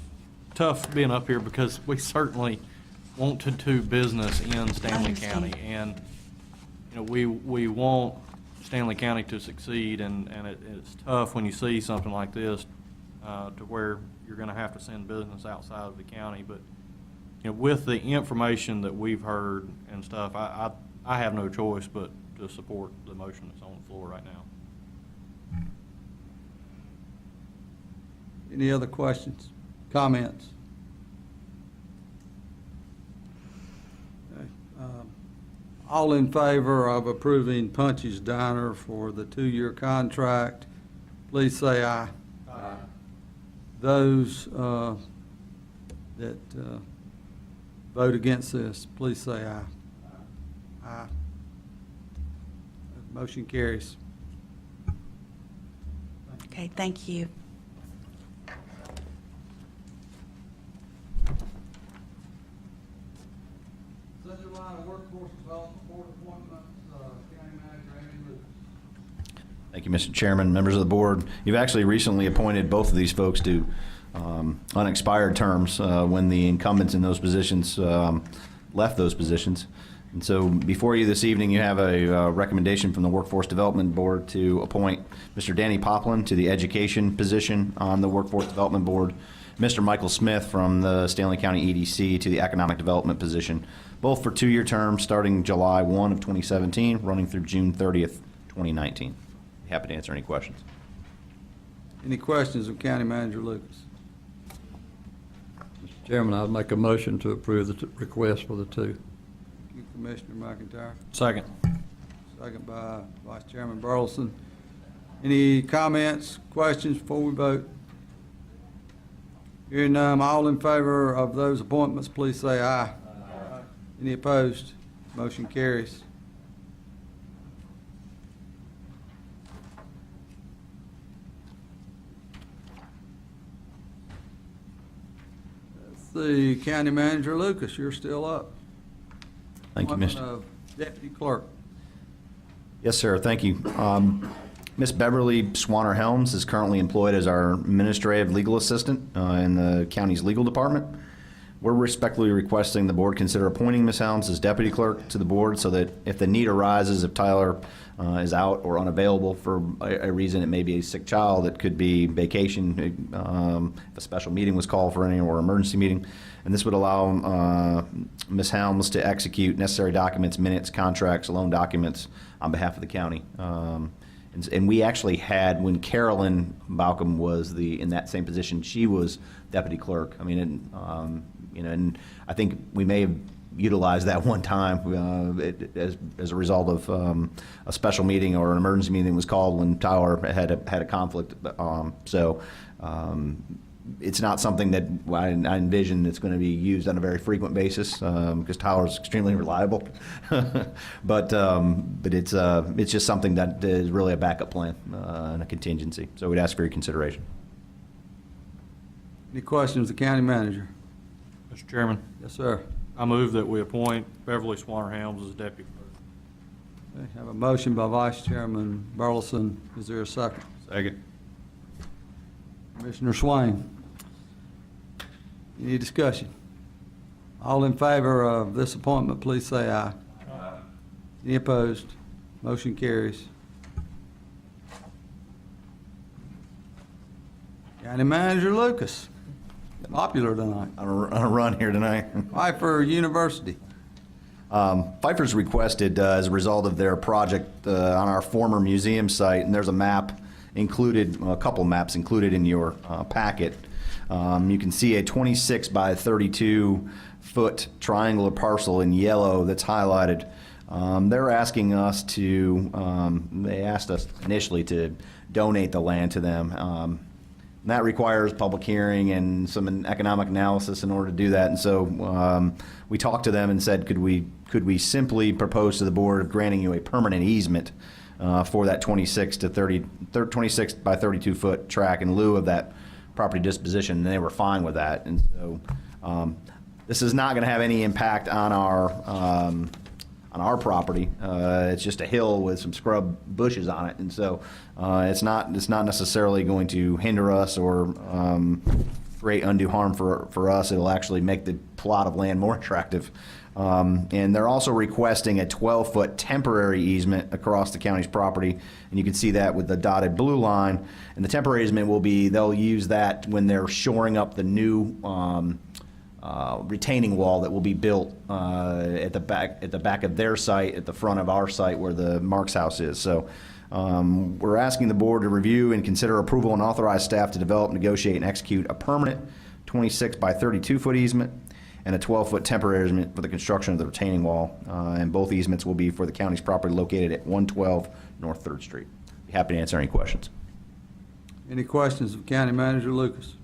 tough being up here because we certainly want to do business in Stanley understand. County. And, you know, we want Stanley County to succeed, and it's tough when you see something like this to where you're going to have to send business outside of the county. But, you know, with the information that we've heard and stuff, I have no choice but to support the motion that's on the floor right now. Any other questions, comments? Okay. All in favor of approving Punch's Diner for the 2-year contract, please say aye. Aye. Those that vote against this, please say aye. Aye. Motion carries. Okay, thank you. Subject line of Workforce Development Board appointments, County Manager Amy Lewis. Thank you, Mr. Chairman, members of the board. You've actually recently appointed both of these folks to unexpired terms when the incumbents in those positions left those positions. And so before you this evening, you have a recommendation from the Workforce Development Board to appoint Mr. Danny Poplin to the Education position on the Workforce Development Board, Mr. Michael Smith from the Stanley County EDC to the Economic Development position, both for 2-year terms starting July 1 of 2017, running through June 30th, 2019. Happy to answer any questions. Any questions of County Manager Lucas? Mr. Chairman, I'd make a motion to approve the request for the 2. Thank you, Commissioner McIntyre. Second. Second by Vice Chairman Burleson. Any comments, questions before we vote? Hearing none, all in favor of those appointments, please say aye. Aye. Any opposed? Motion carries. Let's see, County Manager Lucas, you're still up. Thank you, Appointment Mr. of Deputy Clerk. Yes, sir. Thank you. Ms. Beverly Swanner Helms is currently employed as our administrative legal assistant in the county's legal department. We're respectfully requesting the board consider appointing Ms. Helms as deputy clerk to the board so that if the need arises, if Tyler is out or unavailable for a reason, it may be a sick child, it could be vacation, if a special meeting was called for any or emergency meeting. And this would allow Ms. Helms to execute necessary documents, minutes, contracts, loan documents on behalf of the county. And we actually had, when Carolyn Balcom was in that same position, she was deputy clerk. I mean, and I think we may have utilized that one time as a result of a special meeting or an emergency meeting that was called when Tyler had a conflict. It's not something that I envision that's going to be used on a very frequent basis because Tyler's extremely reliable. but it's just something that is really a backup plan and a contingency. So we'd ask for your consideration. Any questions of the county manager? Mr. Chairman, Yes, sir. I move that we appoint Beverly Swanner Helms as deputy clerk. Okay, have a motion by Vice Chairman Burleson. Is there a second? Second. Commissioner Swain. Any discussion? All in favor of this appointment, please say aye. Aye. Any opposed? Motion carries. County Manager Lucas. Popular tonight. On a run here tonight. Pfeiffer University. Pfeiffer's requested, as a result of their project on our former museum site, and there's a map included, a couple maps included in your packet. You can see a 26 by 32 foot triangular parcel in yellow that's highlighted. They're asking us they asked us initially to donate the land to them. And that requires public hearing and some economic analysis in order to do that. And so we talked to them and said, could we simply propose to the board of granting you a permanent easement for that 26 by 32 foot track in lieu of that property disposition, and they were fine with that. And so this is not going to have any impact on our property. It's just a hill with some scrub bushes on it, and so it's not necessarily going to hinder us or create undue harm for us. It'll actually make the plot of land more attractive. And they're also requesting a 12-foot temporary easement across the county's property, and you can see that with the dotted blue line. And the temporary easement will be, they'll use that when they're shoring up the new retaining wall that will be built at the back of their site, at the front of our site where the Marks House is. So we're asking the board to review and consider approval and authorize staff to develop, negotiate, and execute a permanent 26 by 32 foot easement and a 12-foot temporary easement for the construction of the retaining wall. And both easements will be for the county's property located at 112 North 3rd Street. Be happy to answer any questions. Any questions of County Manager Lucas?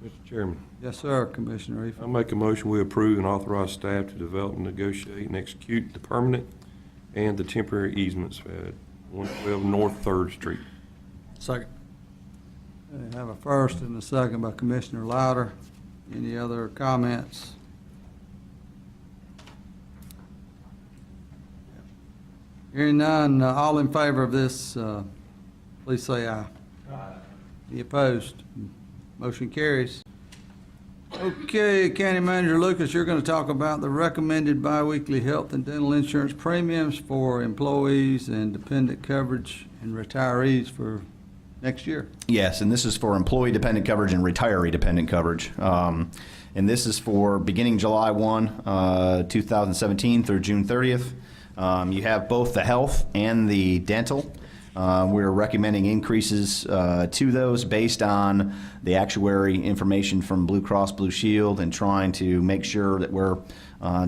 Mr. Chairman, Yes, sir, Commissioner I Eaton. make a motion we approve and authorize staff to develop, negotiate, and execute the permanent and the temporary easements at 112 North 3rd Street. Second. I have a first and a second by Commissioner Louder. Any other comments? Hearing none, all in favor of this, please say aye. Aye. Any opposed? Motion carries. Okay, County Manager Lucas, you're going to talk about the recommended biweekly health and dental insurance premiums for employees and dependent coverage and retirees for next year. Yes, and this is for employee-dependent coverage and retiree-dependent coverage. And this is for beginning July 1, 2017 through June 30th. You have both the health and the dental. We're recommending increases to those based on the actuary information from Blue Cross Blue Shield and trying to make sure that we're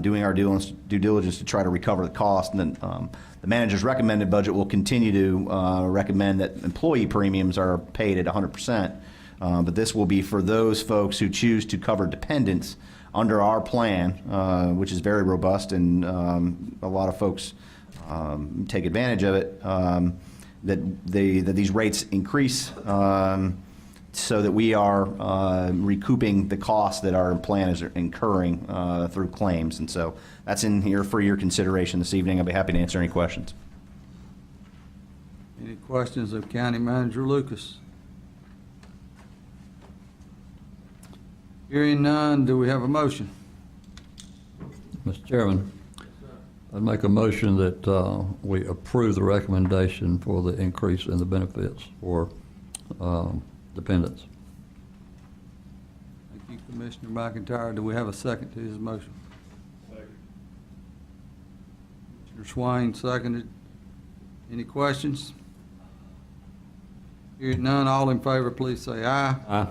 doing our due diligence to try to recover the cost. And then the manager's recommended budget will continue to recommend that employee premiums are paid at 100%. But this will be for those folks who choose to cover dependents under our plan, which is very robust, and a lot of folks take advantage of it. That these rates increase so that we are recouping the costs that our plan is incurring through claims. And so that's in here for your consideration this evening. I'll be happy to answer any questions. Any questions of County Manager Lucas? Hearing none, do we have a motion? Mr. Chairman, I'd make a motion that we approve the recommendation for the increase in the benefits for dependents. Thank you, Commissioner McIntyre. Do we have a second to his motion? Second. Commissioner Swain seconded. Any questions? Hearing none, all in favor, please say aye. Aye.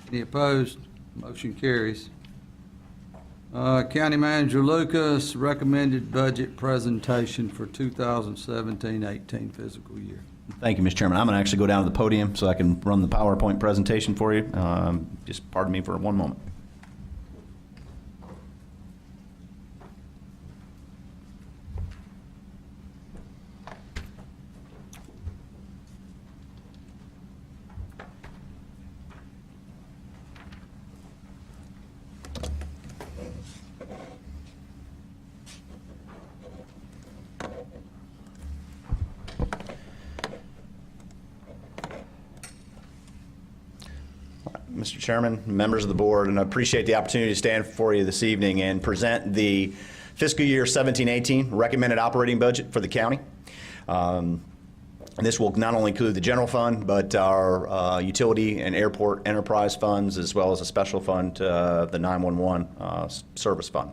Any opposed? Motion carries. County Manager Lucas, recommended budget presentation for 2017-18 fiscal year. Thank you, Mr. Chairman. I'm going to actually go down to the podium so I can run the PowerPoint presentation for you. Just pardon me for one moment. Mr. Chairman, members of the board, and I appreciate the opportunity to stand before you this evening and present the fiscal year 17-18 recommended operating budget for the county. And this will not only include the general fund, but our utility and airport enterprise funds, as well as a special fund, the 911 service fund.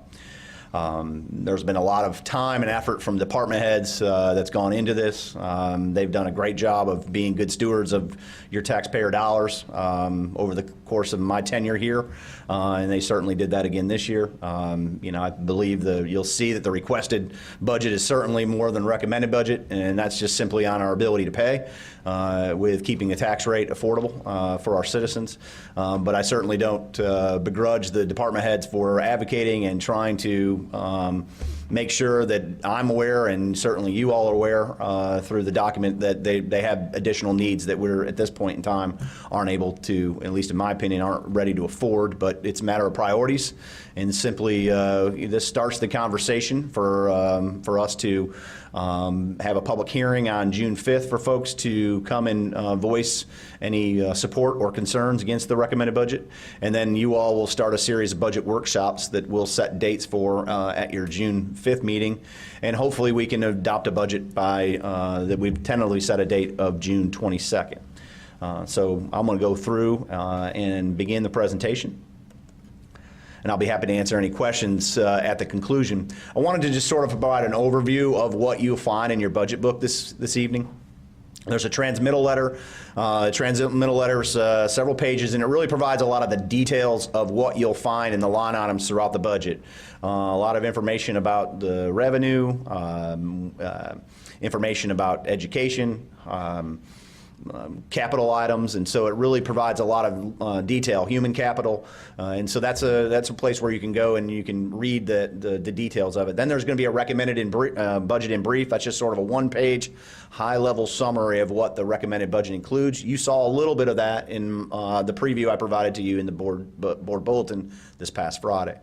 There's been a lot of time and effort from department heads that's gone into this. They've done a great job of being good stewards of your taxpayer dollars over the course of my tenure here, and they certainly did that again this year. I believe you'll see that the requested budget is certainly more than recommended budget, and that's just simply on our ability to pay with keeping the tax rate affordable for our citizens. But I certainly don't begrudge the department heads for advocating and trying to make sure that I'm aware, and certainly you all are aware through the document, that they have additional needs that we're at this point in time aren't able to, at least in my opinion, aren't ready to afford. But it's a matter of priorities, and simply this starts the conversation for us to have a public hearing on June 5th for folks to come and voice any support or concerns against the recommended budget. And then you all will start a series of budget workshops that we'll set dates for at your June 5th meeting. And hopefully we can adopt a budget by, that we've tentatively set a date of June 22nd. So I'm going to go through and begin the presentation. And I'll be happy to answer any questions at the conclusion. I wanted to just sort of provide an overview of what you'll find in your budget book this evening. There's a transmittal letter. Transmittal letter's several pages, and it really provides a lot of the details of what you'll find in the line items throughout the budget. A lot of information about the revenue, information about education, capital items, and so it really provides a lot of detail, human capital, and so that's a place where you can go and you can read the details of it. Then there's going to be a recommended budget in brief. That's just sort of a one-page, high-level summary of what the recommended budget includes. You saw a little bit of that in the preview I provided to you in the board bulletin this past Friday.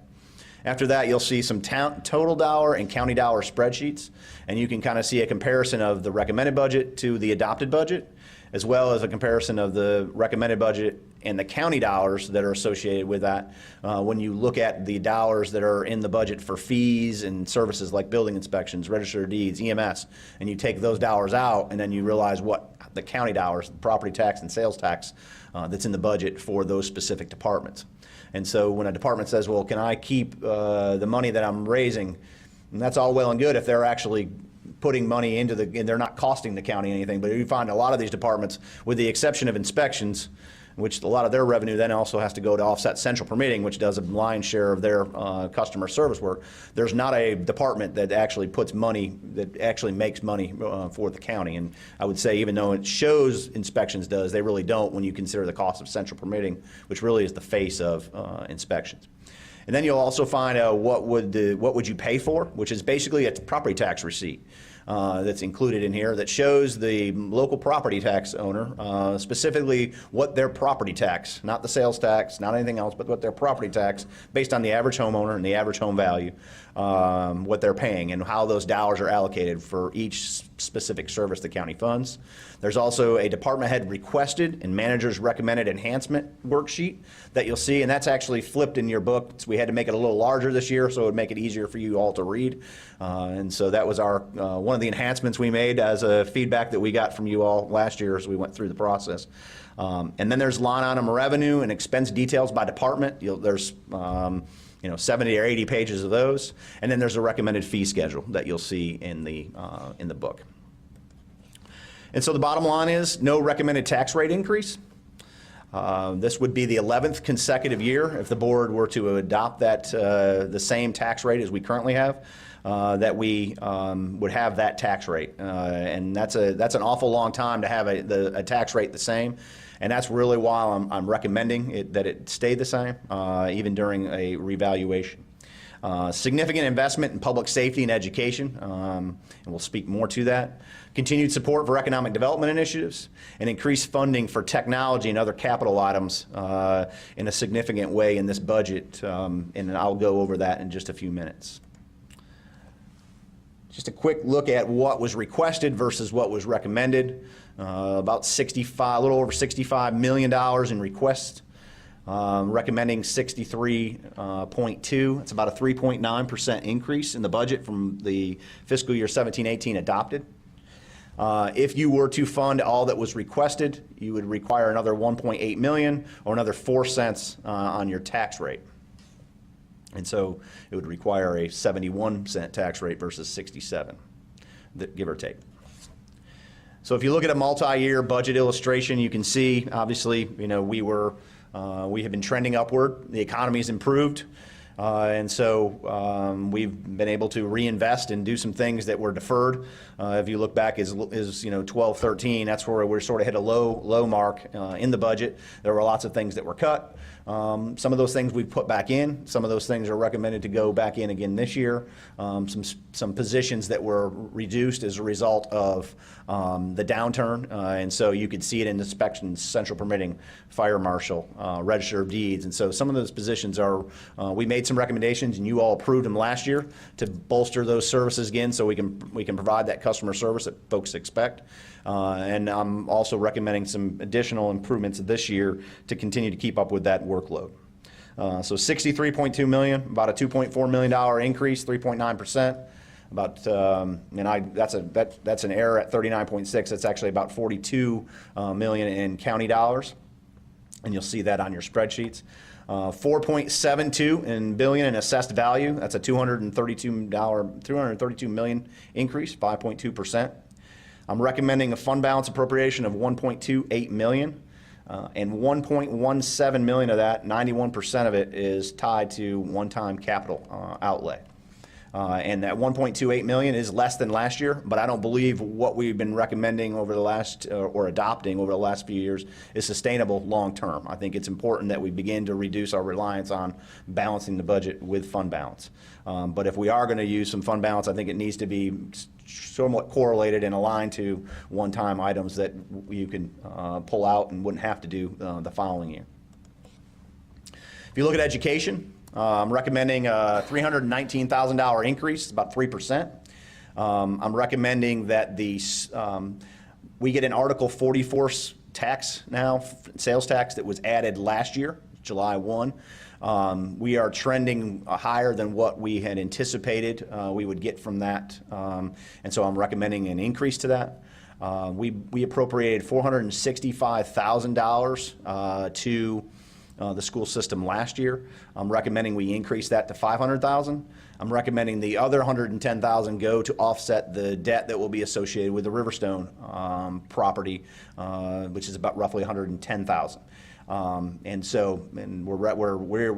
After that, you'll see some total dollar and county dollar spreadsheets, and you can kind of see a comparison of the recommended budget to the adopted budget, as well as a comparison of the recommended budget and the county dollars that are associated with that. When you look at the dollars that are in the budget for fees and services like building inspections, register of deeds, EMS, and you take those dollars out, and then you realize what the county dollars, property tax and sales tax, that's in the budget for those specific departments. And so when a department says, well, can I keep the money that I'm raising, and that's all well and good if they're actually putting money into and they're not costing the county anything. But you find a lot of these departments, with the exception of inspections, which a lot of their revenue then also has to go to offset central permitting, which does a lion's share of their customer service work. There's not a department that actually puts money, that actually makes money for the county. And I would say, even though it shows inspections does, they really don't when you consider the cost of central permitting, which really is the face of inspections. And then you'll also find what would you pay for, which is basically a property tax receipt that's included in here that shows the local property tax owner specifically what their property tax, not the sales tax, not anything else, but what their property tax, based on the average homeowner and the average home value, what they're paying and how those dollars are allocated for each specific service the county funds. There's also a department head requested and manager's recommended enhancement worksheet that you'll see, and that's actually flipped in your book. So we had to make it a little larger this year so it would make it easier for you all to read. And so that was our one of the enhancements we made as a feedback that we got from you all last year as we went through the process. And then there's line item revenue and expense details by department. There's 70 or 80 pages of those, and then there's a recommended fee schedule that you'll see in the book. And so the bottom line is no recommended tax rate increase. This would be the 11th consecutive year if the board were to adopt that, the same tax rate as we currently have, that we would have that tax rate. And that's an awful long time to have a tax rate the same. And that's really why I'm recommending that it stay the same, even during a revaluation. Significant investment in public safety and education, and we'll speak more to that. Continued support for economic development initiatives, and increased funding for technology and other capital items in a significant way in this budget, and I'll go over that in just a few minutes. Just a quick look at what was requested versus what was recommended. About a little over $65 million in requests. Recommending 63.2. It's about a 3.9% increase in the budget from the fiscal year 17-18 adopted. If you were to fund all that was requested, you would require another $1.8 million or another 4 cents on your tax rate. And so it would require a 71-cent tax rate versus 67, give or take. So if you look at a multi-year budget illustration, you can see, obviously, we have been trending upward. The economy's improved. And so we've been able to reinvest and do some things that were deferred. If you look back as 12, 13, that's where we sort of hit a low mark in the budget. There were lots of things that were cut. Some of those things we've put back in. Some of those things are recommended to go back in again this year. Some positions that were reduced as a result of the downturn. And so you could see it in inspections, central permitting, fire marshal, register of deeds. And so some of those positions we made some recommendations and you all approved them last year to bolster those services again so we can provide that customer service that folks expect. And I'm also recommending some additional improvements this year to continue to keep up with that workload. So $63.2 million, about a $2.4 million increase, 3.9%. That's an error at 39.6. That's actually about $42 million in county dollars, and you'll see that on your spreadsheets. 4.72 billion in assessed value. That's a $232 million increase, 5.2%. I'm recommending a fund balance appropriation of $1.28 million, and $1.17 million of that, 91% of it, is tied to one-time capital outlay. And that $1.28 million is less than last year, but I don't believe what we've been recommending over the last, or adopting over the last few years, is sustainable long-term. I think it's important that we begin to reduce our reliance on balancing the budget with fund balance. But if we are going to use some fund balance, I think it needs to be somewhat correlated and aligned to one-time items that you can pull out and wouldn't have to do the following year. If you look at education, I'm recommending a $319,000 increase, about 3%. I'm recommending that we get an Article 44 tax now, sales tax, that was added last year, July 1. We are trending higher than what we had anticipated we would get from that, and so I'm recommending an increase to that. We appropriated $465,000 to the school system last year. I'm recommending we increase that to $500,000. I'm recommending the other $110,000 go to offset the debt that will be associated with the Riverstone property, which is about roughly $110,000. And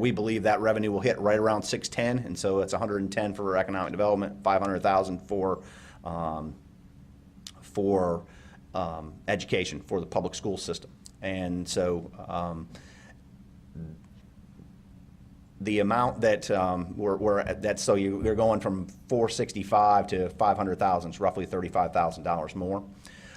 we believe that revenue will hit right around 610, and so it's 110 for economic development, 500,000 for education for the public school system. And so the amount that you're going from 465 to 500,000 is roughly $35,000 more.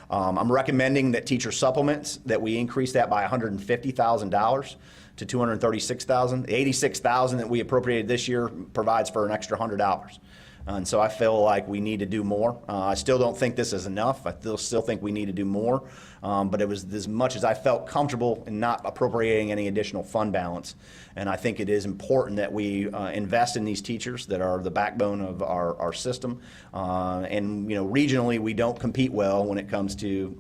I'm recommending that teacher supplements, that we increase that by $150,000 to $236,000. The $86,000 that we appropriated this year provides for an extra $100. And so I feel like we need to do more. I still don't think this is enough. I still think we need to do more. But it was as much as I felt comfortable in not appropriating any additional fund balance. And I think it is important that we invest in these teachers that are the backbone of our system. And regionally, we don't compete well when it comes to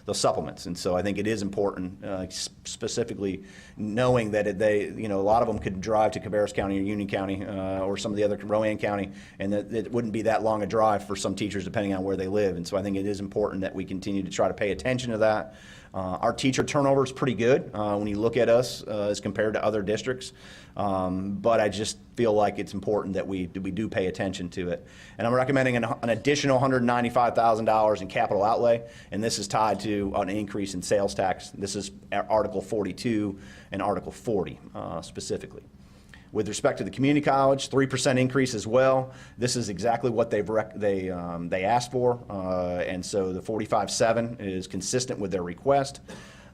those supplements. And so I think it is important, specifically knowing that a lot of them could drive to Cabarrus County or Union County or some of the other Rowan County, and that it wouldn't be that long a drive for some teachers depending on where they live. And so I think it is important that we continue to try to pay attention to that. Our teacher turnover is pretty good when you look at us as compared to other districts, but I just feel like it's important that we do pay attention to it. And I'm recommending an additional $195,000 in capital outlay, and this is tied to an increase in sales tax. This is Article 42 and Article 40 specifically. With respect to the community college, 3% increase as well. This is exactly what they asked for, and so the 45.7 is consistent with their request.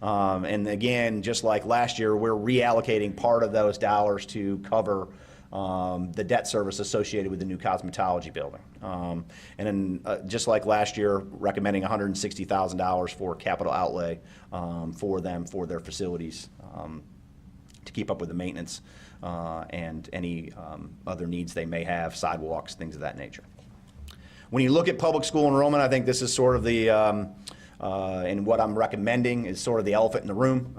And again, just like last year, we're reallocating part of those dollars to cover the debt service associated with the new cosmetology building. And then, just like last year, recommending $160,000 for capital outlay for them, for their facilities, to keep up with the maintenance and any other needs they may have, sidewalks, things of that nature. When you look at public school enrollment, I think this is sort of the, and what I'm recommending is sort of the elephant in the room.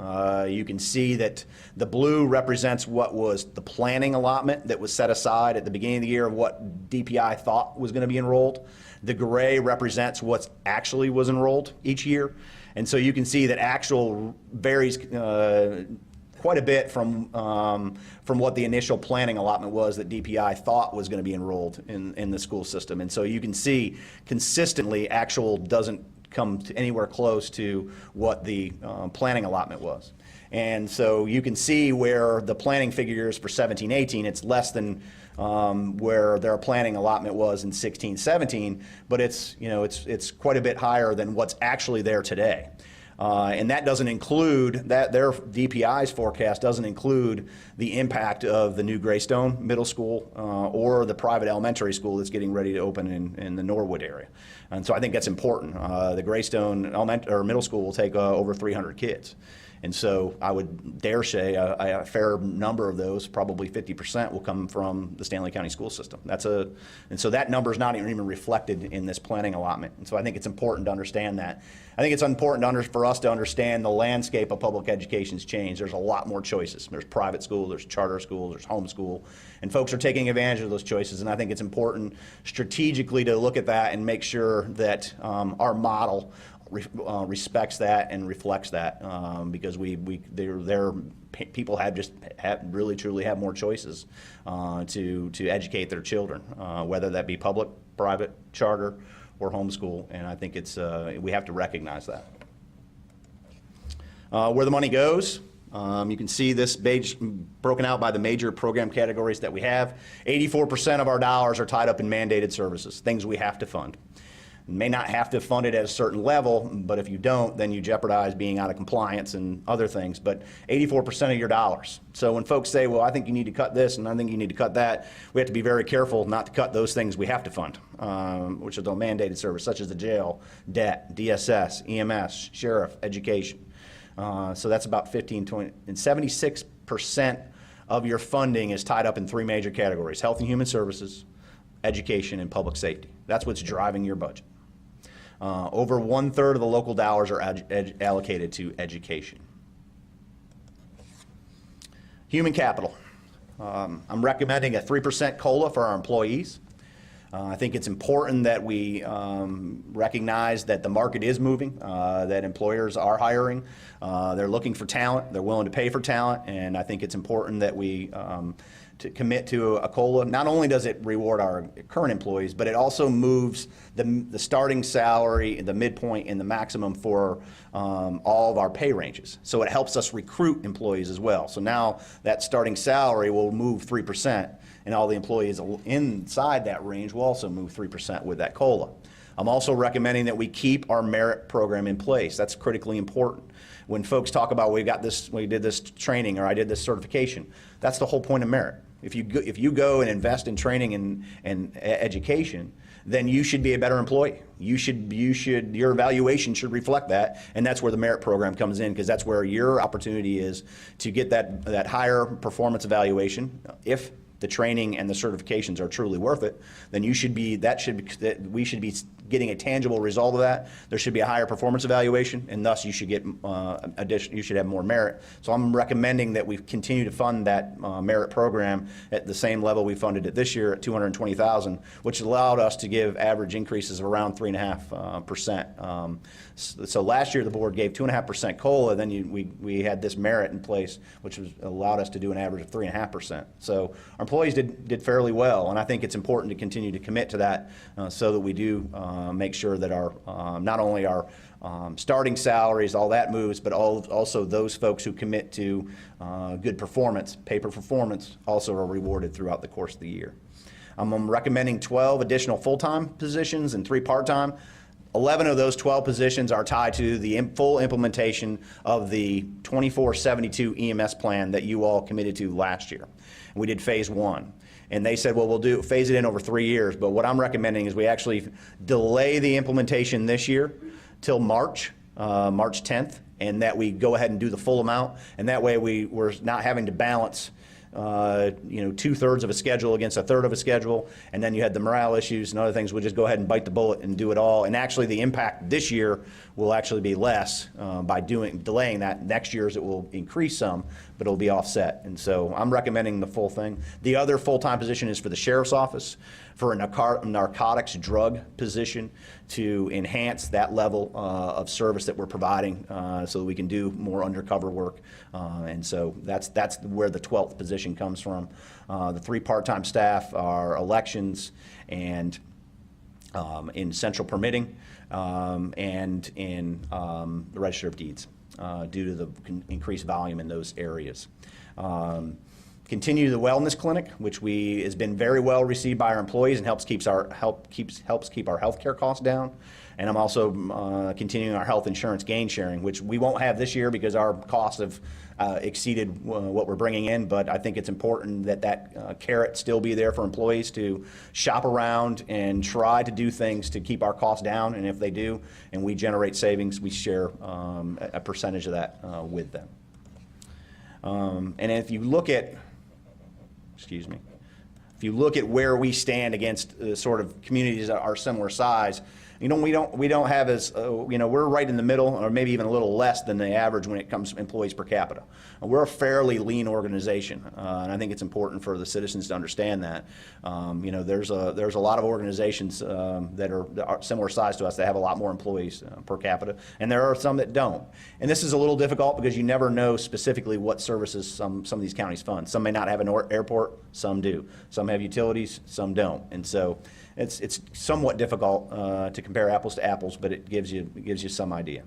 You can see that the blue represents what was the planning allotment that was set aside at the beginning of the year of what DPI thought was going to be enrolled. The gray represents what's actually was enrolled each year. And so you can see that actual varies quite a bit from what the initial planning allotment was that DPI thought was going to be enrolled in the school system. And so you can see consistently actual doesn't come to anywhere close to what the planning allotment was. And so you can see where the planning figures for 17-18, it's less than where their planning allotment was in 16-17, but it's quite a bit higher than what's actually there today. And that doesn't include, their DPI's forecast doesn't include the impact of the new Greystone Middle School or the private elementary school that's getting ready to open in the Norwood area. And so I think that's important. The Greystone Middle School will take over 300 kids. And so I would dare say a fair number of those, probably 50%, will come from the Stanley County school system. And so that number is not even reflected in this planning allotment. And so I think it's important to understand that. I think it's important for us to understand the landscape of public education's changed. There's a lot more choices. There's private school, there's charter school, there's homeschool, and folks are taking advantage of those choices. And I think it's important strategically to look at that and make sure that our model respects that and reflects that, because people really truly have more choices to educate their children, whether that be public, private, charter, or homeschool. And I think we have to recognize that. Where the money goes, you can see this page broken out by the major program categories that we have. 84% of our dollars are tied up in mandated services, things we have to fund. You may not have to fund it at a certain level, but if you don't, then you jeopardize being out of compliance and other things. But 84% of your dollars. So when folks say, well, I think you need to cut this and I think you need to cut that, we have to be very careful not to cut those things we have to fund, which are the mandated service, such as the jail, debt, DSS, EMS, sheriff, education. So that's about 15, 20, and 76% of your funding is tied up in three major categories: health and human services, education, and public safety. That's what's driving your budget. Over 1/3 of the local dollars are allocated to education. Human capital. I'm recommending a 3% COLA for our employees. I think it's important that we recognize that the market is moving, that employers are hiring, they're looking for talent, they're willing to pay for talent, and I think it's important that we to commit to a COLA. Not only does it reward our current employees, but it also moves the starting salary, the midpoint, and the maximum for all of our pay ranges. So it helps us recruit employees as well. So now that starting salary will move 3%, and all the employees inside that range will also move 3% with that COLA. I'm also recommending that we keep our merit program in place. That's critically important. When folks talk about we did this training or I did this certification, that's the whole point of merit. If you go and invest in training and education, then you should be a better employee. Your evaluation should reflect that, and that's where the merit program comes in, because that's where your opportunity is to get that higher performance evaluation. If the training and the certifications are truly worth it, then we should be getting a tangible result of that, there should be a higher performance evaluation, and thus you should get you should have more merit. So I'm recommending that we continue to fund that merit program at the same level we funded it this year at $220,000, which allowed us to give average increases of around 3.5%. So last year the board gave 2.5% COLA, then we had this merit in place, which allowed us to do an average of 3.5%. So our employees did fairly well, and I think it's important to continue to commit to that so that we do make sure that our not only our starting salaries, all that moves, but also those folks who commit to good performance, paper performance, also are rewarded throughout the course of the year. I'm recommending 12 additional full-time positions and 3 part-time. 11 of those 12 positions are tied to the full implementation of the 2472 EMS plan that you all committed to last year. And we did phase 1. And they said, well, we'll phase it in over 3 years. But what I'm recommending is we actually delay the implementation this year till March 10th, and that we go ahead and do the full amount. And that way we're not having to balance 2/3 of a schedule against 1/3 of a schedule, and then you had the morale issues and other things. We'll just go ahead and bite the bullet and do it all. And actually the impact this year will actually be less by delaying that. Next year's it will increase some, but it'll be offset. And so I'm recommending the full thing. The other full-time position is for the sheriff's office, for a narcotics drug position, to enhance that level of service that we're providing so that we can do more undercover work. And so that's where the 12th position comes from. The 3 part-time staff are elections and in central permitting and in the register of deeds due to the increased volume in those areas. Continue the wellness clinic, which has been very well received by our employees and helps keep our healthcare costs down. And I'm also continuing our health insurance gain sharing, which we won't have this year because our costs have exceeded what we're bringing in. But I think it's important that carrot still be there for employees to shop around and try to do things to keep our costs down. And if they do, and we generate savings, we share a percentage of that with them. And if you look at if you look at where we stand against sort of communities that are similar size, we don't have as we're right in the middle, or maybe even a little less than the average when it comes to employees per capita. We're a fairly lean organization, and I think it's important for the citizens to understand that. There's a lot of organizations that are similar size to us that have a lot more employees per capita, and there are some that don't. And this is a little difficult because you never know specifically what services some of these counties fund. Some may not have an airport, some do. Some have utilities, some don't. And so it's somewhat difficult to compare apples to apples, but it gives you some idea.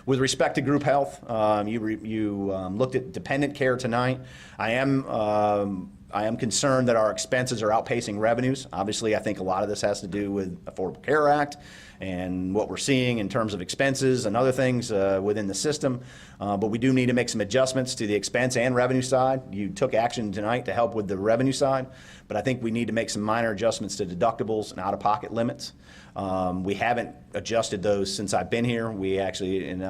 With respect to group health, you looked at dependent care tonight. I am concerned that our expenses are outpacing revenues. Obviously, I think a lot of this has to do with Affordable Care Act and what we're seeing in terms of expenses and other things within the system. But we do need to make some adjustments to the expense and revenue side. You took action tonight to help with the revenue side, but I think we need to make some minor adjustments to deductibles and out-of-pocket limits. We haven't adjusted those since I've been here.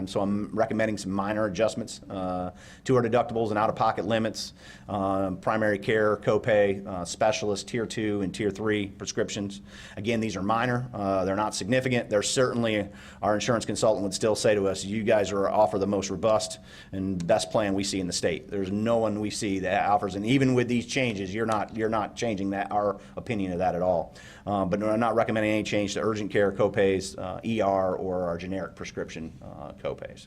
So I'm recommending some minor adjustments to our deductibles and out-of-pocket limits, primary care, copay, specialist, tier 2 and tier 3 prescriptions. Again, these are minor. They're not significant. They're certainly, our insurance consultant would still say to us, you guys offer the most robust and best plan we see in the state. There's no one we see that offers, and even with these changes, you're not changing our opinion of that at all. But I'm not recommending any change to urgent care copays, ER, or our generic prescription copays.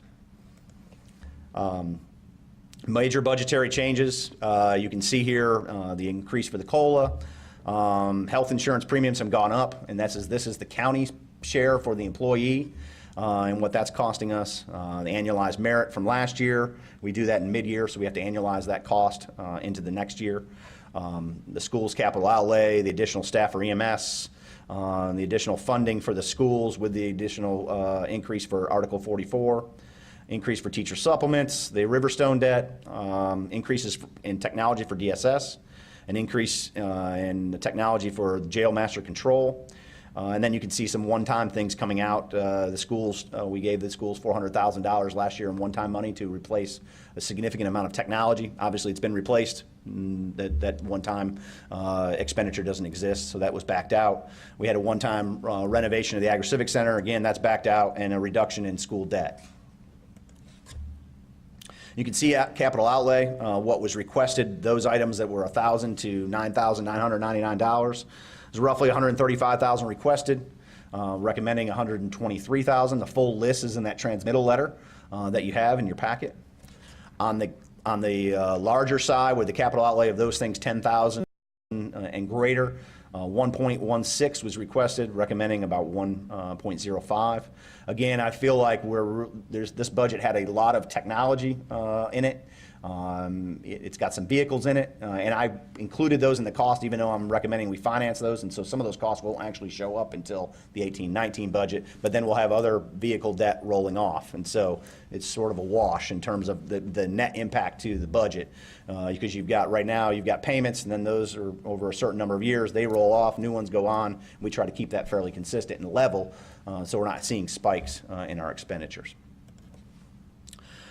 Major budgetary changes. You can see here the increase for the COLA. Health insurance premiums have gone up, and this is the county's share for the employee and what that's costing us. The annualized merit from last year, we do that in mid-year, so we have to annualize that cost into the next year. The school's capital outlay, the additional staff for EMS, the additional funding for the schools with the additional increase for Article 44, increase for teacher supplements, the Riverstone debt, increases in technology for DSS, an increase in the technology for jail master control. And then you can see some one-time things coming out. The schools, we gave the schools $400,000 last year in one-time money to replace a significant amount of technology. Obviously, it's been replaced That one-time expenditure doesn't exist, so that was backed out. We had a one-time renovation of the Agri-Civic Center. Again, that's backed out, and a reduction in school debt. You can see at capital outlay, what was requested, those items that were $1,000 to $9,999. There's roughly $135,000 requested, recommending $123,000. The full list is in that transmittal letter that you have in your packet. On the larger side, with the capital outlay of those things, $10,000 and greater, 1.16 was requested, recommending about 1.05. Again, I feel like this budget had a lot of technology in it. It's got some vehicles in it, and I included those in the cost, even though I'm recommending we finance those, and so some of those costs won't actually show up until the 18-19 budget, but then we'll have other vehicle debt rolling off, and so it's sort of a wash in terms of the net impact to the budget, because right now you've got payments, and then those are over a certain number of years, they roll off, new ones go on. We try to keep that fairly consistent and level, so we're not seeing spikes in our expenditures.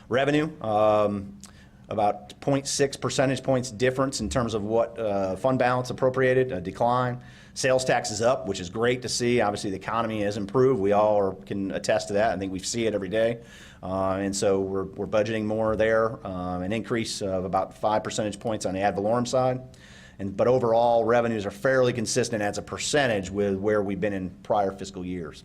Revenue, about 0.6 percentage points difference in terms of what fund balance appropriated, a decline. Sales tax is up, which is great to see. Obviously, the economy has improved. We all can attest to that. I think we see it every day. And so we're budgeting more there, an increase of about 5 percentage points on the ad valorem side. But overall, revenues are fairly consistent as a percentage with where we've been in prior fiscal years.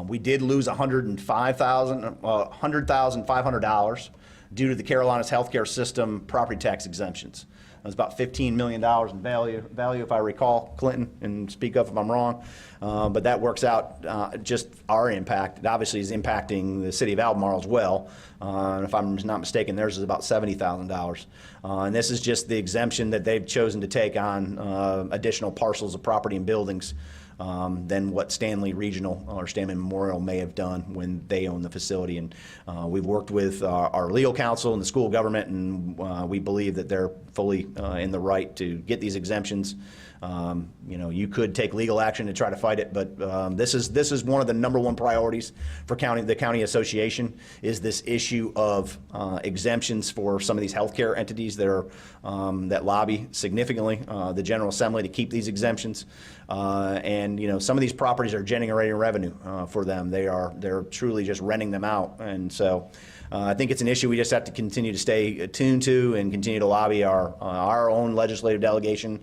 We did lose $100,500 due to the Carolinas healthcare system property tax exemptions. It was about $15 million in value, if I recall, Clinton, and speak up if I'm wrong. But that works out just our impact. It obviously is impacting the city of Albemarle as well. And if I'm not mistaken, theirs is about $70,000. And this is just the exemption that they've chosen to take on additional parcels of property and buildings than what Stanley Regional or Stanley Memorial may have done when they own the facility. And we've worked with our legal counsel and the school government, and we believe that they're fully in the right to get these exemptions. You could take legal action to try to fight it, but this is one of the #1 priorities for the county association, is this issue of exemptions for some of these healthcare entities that lobby significantly the General Assembly to keep these exemptions. And some of these properties are generating revenue for them. They're truly just renting them out, and so I think it's an issue we just have to continue to stay attuned to and continue to lobby our own legislative delegation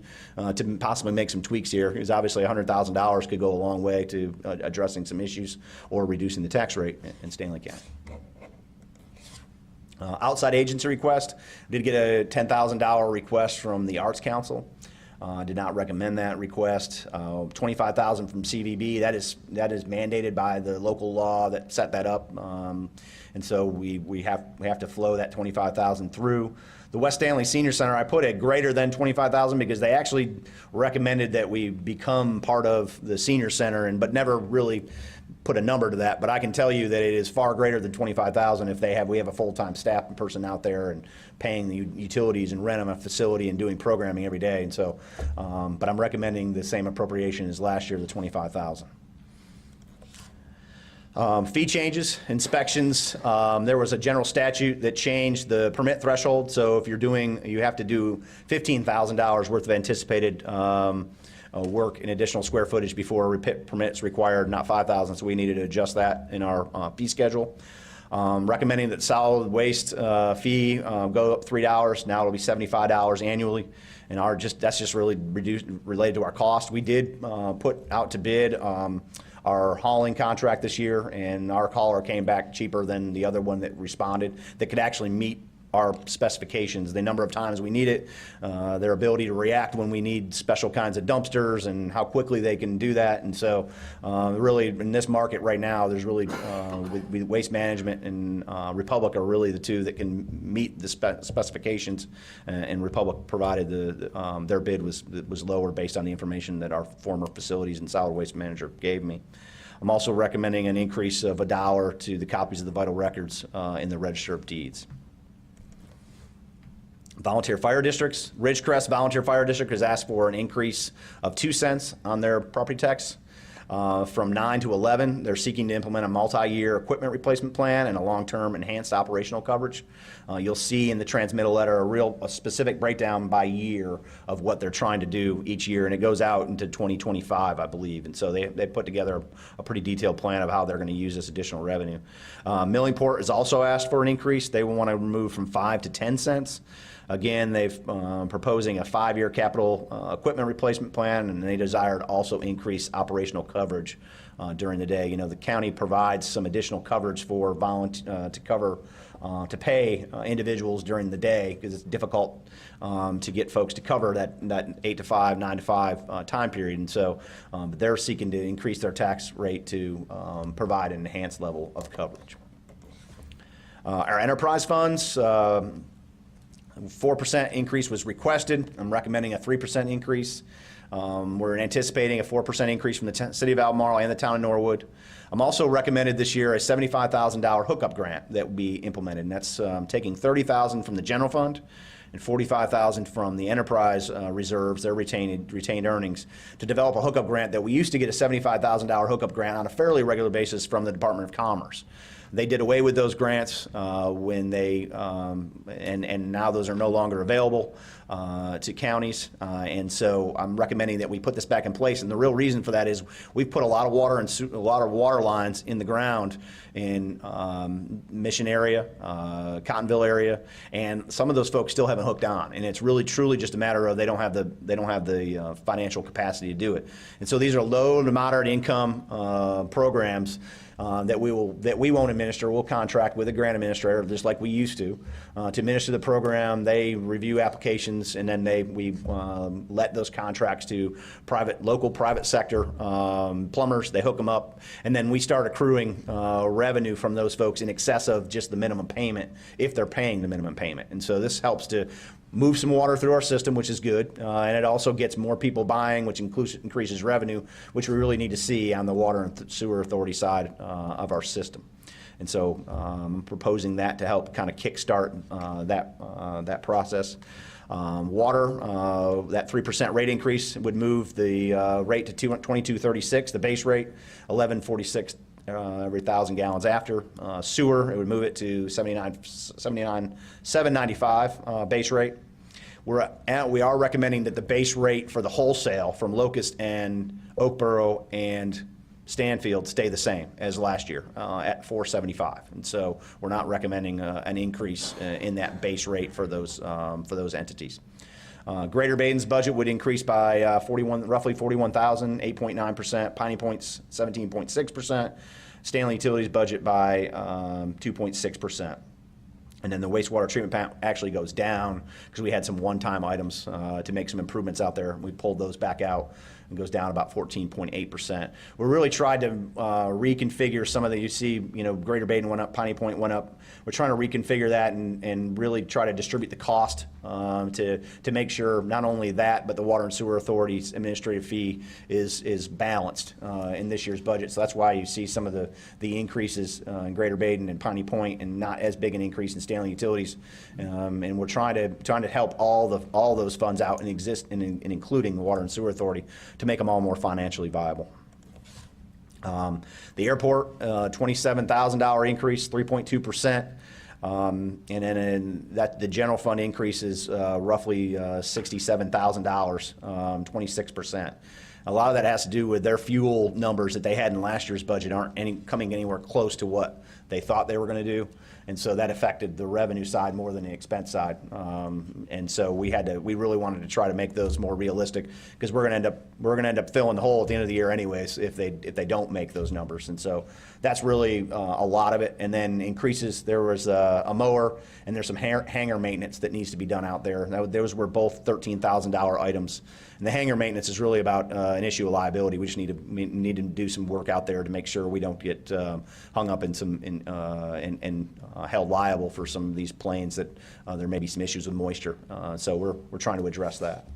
to possibly make some tweaks here, because obviously $100,000 could go a long way to addressing some issues or reducing the tax rate in Stanley County. Outside agency request, did get a $10,000 request from the Arts Council. Did not recommend that request. $25,000 from CVB. That is mandated by the local law that set that up, and so we have to flow that $25,000 through. The West Stanley Senior Center, I put it greater than $25,000 because they actually recommended that we become part of the senior center, but never really put a number to that. But I can tell you that it is far greater than $25,000 if we have a full-time staff person out there and paying the utilities and rent them a facility and doing programming every day. And so, but I'm recommending the same appropriation as last year, the $25,000. Fee changes, inspections. There was a general statute that changed the permit threshold. So if you have to do $15,000 worth of anticipated work in additional square footage before permits required, not $5,000. So we needed to adjust that in our fee schedule. Recommending that solid waste fee go up $3. Now it'll be $75 annually. And that's just really related to our cost. We did put out to bid our hauling contract this year, and our hauler came back cheaper than the other one that responded, that could actually meet our specifications, the number of times we need it, their ability to react when we need special kinds of dumpsters, and how quickly they can do that. And so really in this market right now, there's really with Waste Management and Republic are really the two that can meet the specifications, and Republic provided their bid was lower based on the information that our former facilities and solid waste manager gave me. I'm also recommending an increase of $1 to the copies of the vital records in the Register of Deeds. Volunteer fire districts. Ridgecrest Volunteer Fire District has asked for an increase of 2 cents on their property tax. From 9 to 11, they're seeking to implement a multi-year equipment replacement plan and a long-term enhanced operational coverage. You'll see in the transmittal letter a specific breakdown by year of what they're trying to do each year, and it goes out into 2025, I believe. And so they put together a pretty detailed plan of how they're going to use this additional revenue. Millingport has also asked for an increase. They want to move from 5 to 10 cents. Again, they've proposing a 5-year capital equipment replacement plan, and they desire to also increase operational coverage during the day. You know, the county provides some additional coverage for to pay individuals during the day, because it's difficult to get folks to cover that 8 to 5, 9 to 5 time period. And so they're seeking to increase their tax rate to provide an enhanced level of coverage. Our enterprise funds, 4% increase was requested. I'm recommending a 3% increase. We're anticipating a 4% increase from the city of Albemarle and the town of Norwood. I'm also recommended this year a $75,000 hookup grant that will be implemented, and that's taking $30,000 from the general fund and $45,000 from the enterprise reserves, their retained earnings, to develop a hookup grant that we used to get a $75,000 hookup grant on a fairly regular basis from the Department of Commerce. They did away with those grants when they, and now those are no longer available to counties. And so I'm recommending that we put this back in place. And the real reason for that is we've put a lot of water and a lot of water lines in the ground in Mission area, Cottonville area, and some of those folks still haven't hooked on. And it's really truly just a matter of they don't have the financial capacity to do it. And so these are low to moderate income programs that we won't administer. We'll contract with a grant administrator, just like we used to administer the program. They review applications, and then we let those contracts to local private sector plumbers. They hook them up, and then we start accruing revenue from those folks in excess of just the minimum payment if they're paying the minimum payment. And so this helps to move some water through our system, which is good, and it also gets more people buying, which increases revenue, which we really need to see on the water and sewer authority side of our system. And so I'm proposing that to help kind of kickstart that process. Water, that 3% rate increase would move the rate to $22.36, the base rate, $11.46 every 1,000 gallons after. Sewer, it would move it to $7.95 base rate. We are recommending that the base rate for the wholesale from Locust and Oakboro and Stanfield stay the same as last year at $4.75, and so we're not recommending an increase in that base rate for those entities. Greater Baden's budget would increase by roughly $41,000, 8.9%. Piney Point's 17.6%. Stanley Utilities budget by 2.6%. And then the wastewater treatment plant actually goes down because we had some one-time items to make some improvements out there. We pulled those back out. It goes down about 14.8%. We really tried to reconfigure some of the, you see, Greater Baden went up, Piney Point went up. We're trying to reconfigure that and really try to distribute the cost to make sure not only that, but the Water and Sewer Authority's administrative fee is balanced in this year's budget. So that's why you see some of the increases in Greater Baden and Piney Point, and not as big an increase in Stanley Utilities. And we're trying to help all those funds out and including the Water and Sewer Authority to make them all more financially viable. The airport, $27,000 increase, 3.2%. And then the general fund increase is roughly $67,000, 26%. A lot of that has to do with their fuel numbers that they had in last year's budget aren't coming anywhere close to what they thought they were going to do. And so that affected the revenue side more than the expense side. And so we really wanted to try to make those more realistic, because we're going to end up filling the hole at the end of the year anyways if they don't make those numbers. And so that's really a lot of it. And then increases, there was a mower and there's some hangar maintenance that needs to be done out there. Those were both $13,000 items. And the hangar maintenance is really about an issue of liability. We just need to do some work out there to make sure we don't get hung up in held liable for some of these planes that there may be some issues with moisture. So we're trying to address that.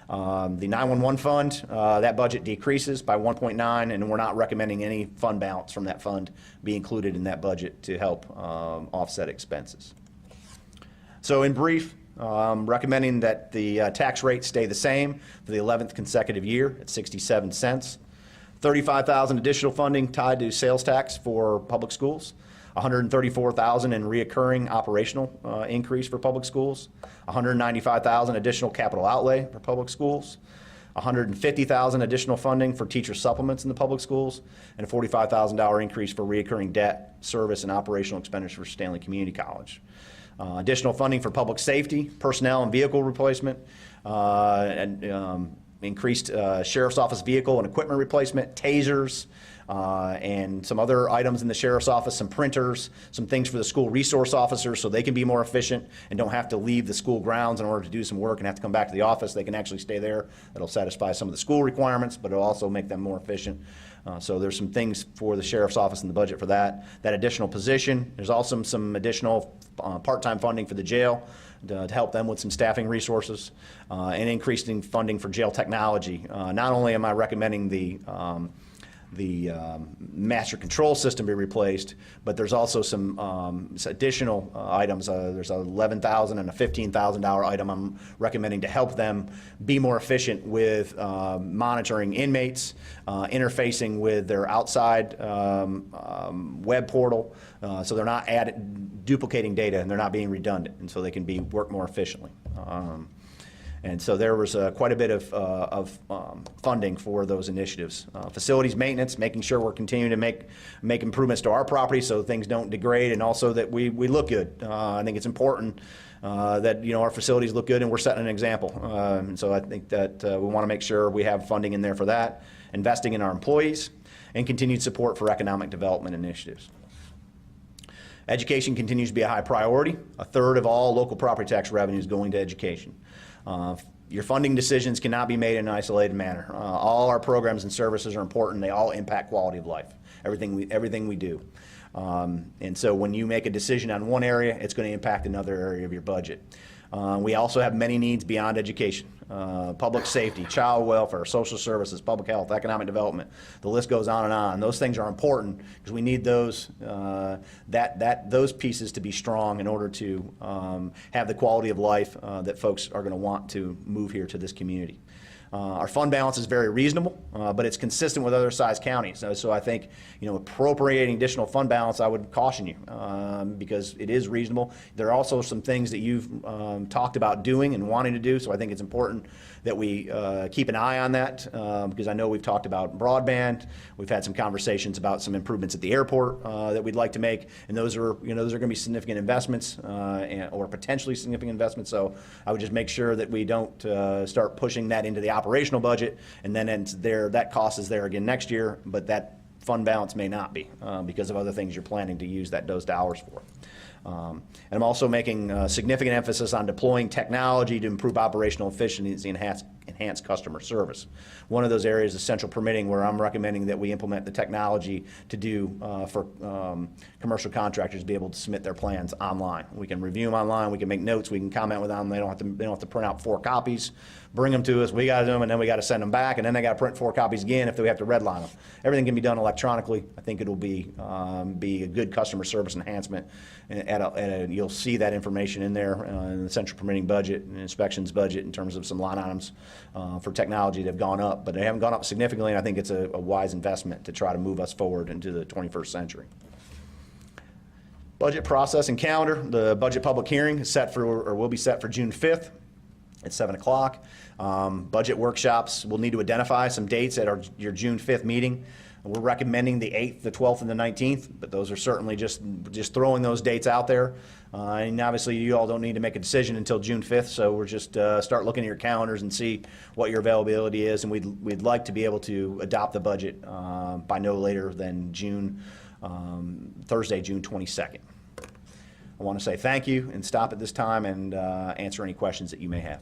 The 911 fund, that budget decreases by 1.9, and we're not recommending any fund balance from that fund be included in that budget to help offset expenses. So in brief, recommending that the tax rate stay the same for the 11th consecutive year at 67 cents. $35,000 additional funding tied to sales tax for public schools, $134,000 in reoccurring operational increase for public schools, $195,000 additional capital outlay for public schools, $150,000 additional funding for teacher supplements in the public schools, and a $45,000 increase for reoccurring debt, service, and operational expenditures for Stanley Community College. Additional funding for public safety, personnel and vehicle replacement, and increased sheriff's office vehicle and equipment replacement, tasers, and some other items in the sheriff's office, some printers, some things for the school resource officers so they can be more efficient and don't have to leave the school grounds in order to do some work and have to come back to the office. They can actually stay there. That'll satisfy some of the school requirements, but it'll also make them more efficient. So there's some things for the sheriff's office in the budget for that additional position. There's also some additional part-time funding for the jail to help them with some staffing resources, and increasing funding for jail technology. Not only am I recommending the master control system be replaced, but there's also some additional items. There's a $11,000 and a $15,000 item I'm recommending to help them be more efficient with monitoring inmates, interfacing with their outside web portal, so they're not duplicating data and they're not being redundant, and so they can work more efficiently. And so there was quite a bit of funding for those initiatives. Facilities maintenance, making sure we're continuing to make improvements to our property so things don't degrade, and also that we look good. I think it's important that our facilities look good and we're setting an example. And so I think that we want to make sure we have funding in there for that, investing in our employees, and continued support for economic development initiatives. Education continues to be a high priority. A third of all local property tax revenue is going to education. Your funding decisions cannot be made in an isolated manner. All our programs and services are important. They all impact quality of life, everything we do. And so when you make a decision on one area, it's going to impact another area of your budget. We also have many needs beyond education. Public safety, child welfare, social services, public health, economic development. The list goes on and on. Those things are important because we need those those pieces to be strong in order to have the quality of life that folks are going to want to move here to this community. Our fund balance is very reasonable, but it's consistent with other size counties. So I think, appropriating additional fund balance, I would caution you because it is reasonable. There are also some things that you've talked about doing and wanting to do, so I think it's important that we keep an eye on that because I know we've talked about broadband. We've had some conversations about some improvements at the airport that we'd like to make, and those are going to be significant investments or potentially significant investments. So I would just make sure that we don't start pushing that into the operational budget, and then that cost is there again next year, but that fund balance may not be because of other things you're planning to use those dollars for. And I'm also making significant emphasis on deploying technology to improve operational efficiency and enhance customer service. One of those areas is central permitting, where I'm recommending that we implement the technology to do for commercial contractors to be able to submit their plans online. We can review them online, we can make notes, we can comment with them. They don't have to print out 4 copies, bring them to us, we got to do them, and then we got to send them back, and then they got to print 4 copies again if we have to redline them. Everything can be done electronically. I think it'll be a good customer service enhancement. You'll see that information in there in the central permitting budget and inspections budget in terms of some line items for technology that have gone up, but they haven't gone up significantly, and I think it's a wise investment to try to move us forward into the 21st century. Budget process and calendar. The budget public hearing is set for, or will be set for June 5th at 7 o'clock. Budget workshops, we'll need to identify some dates at your June 5th meeting. We're recommending the 8th, the 12th, and the 19th, but those are certainly just throwing those dates out there. And obviously, you all don't need to make a decision until June 5th, so we're just start looking at your calendars and see what your availability is, and we'd like to be able to adopt the budget by no later than Thursday, June 22nd. I want to say thank you and stop at this time and answer any questions that you may have.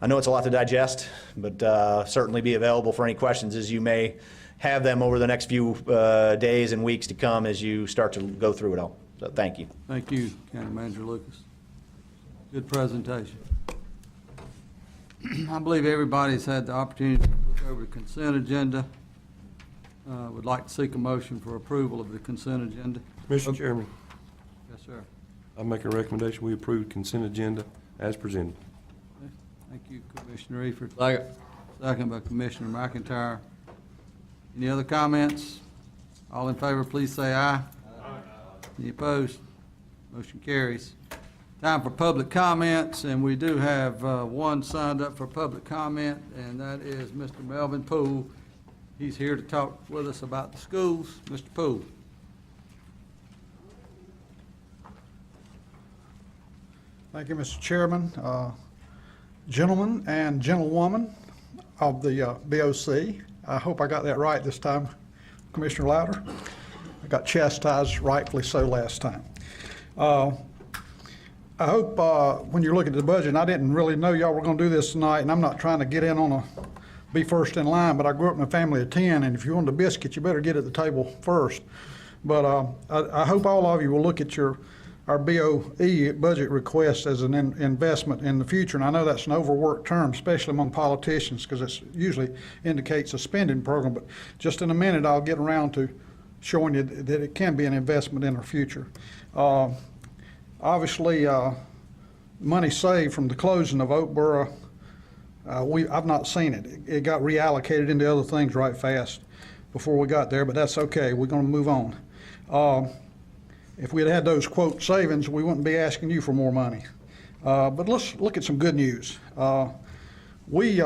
I know it's a lot to digest, but certainly be available for any questions as you may have them over the next few days and weeks to come as you start to go through it all. So thank you. Thank you, County Manager Lucas. Good presentation. I believe everybody's had the opportunity to look over the consent agenda. Would like to seek a motion for approval of the consent agenda. Mr. Chairman, Yes, sir. I make a recommendation, we approve consent agenda as presented. Thank you, Commissioner Eifert. Second by Commissioner McIntyre. Any other comments? All in favor, please say aye. Aye. Any opposed? Motion carries. Time for public comments, and we do have one signed up for public comment, and that is Mr. Melvin Poole. He's here to talk with us about the schools. Mr. Poole. Thank you, Mr. Chairman. Gentlemen and gentlewoman of the BOC, I hope I got that right this time, Commissioner Louder. I got chastised rightfully so last time. I hope when you're looking at the budget, and I didn't really know y'all were going to do this tonight, and I'm not trying to get in on be first in line, but I grew up in a family of 10, and if you want a biscuit, you better get at the table first. But I hope all of you will look at our BOE budget request as an investment in the future. And I know that's an overworked term, especially among politicians, because it usually indicates a spending program. But just in a minute, I'll get around to showing you that it can be an investment in our future. Obviously, money saved from the closing of Oakboro, I've not seen it. It got reallocated into other things right fast before we got there, but that's okay. We're going to move on. If we had had those, quote, savings, we wouldn't be asking you for more money. But let's look at some good news. We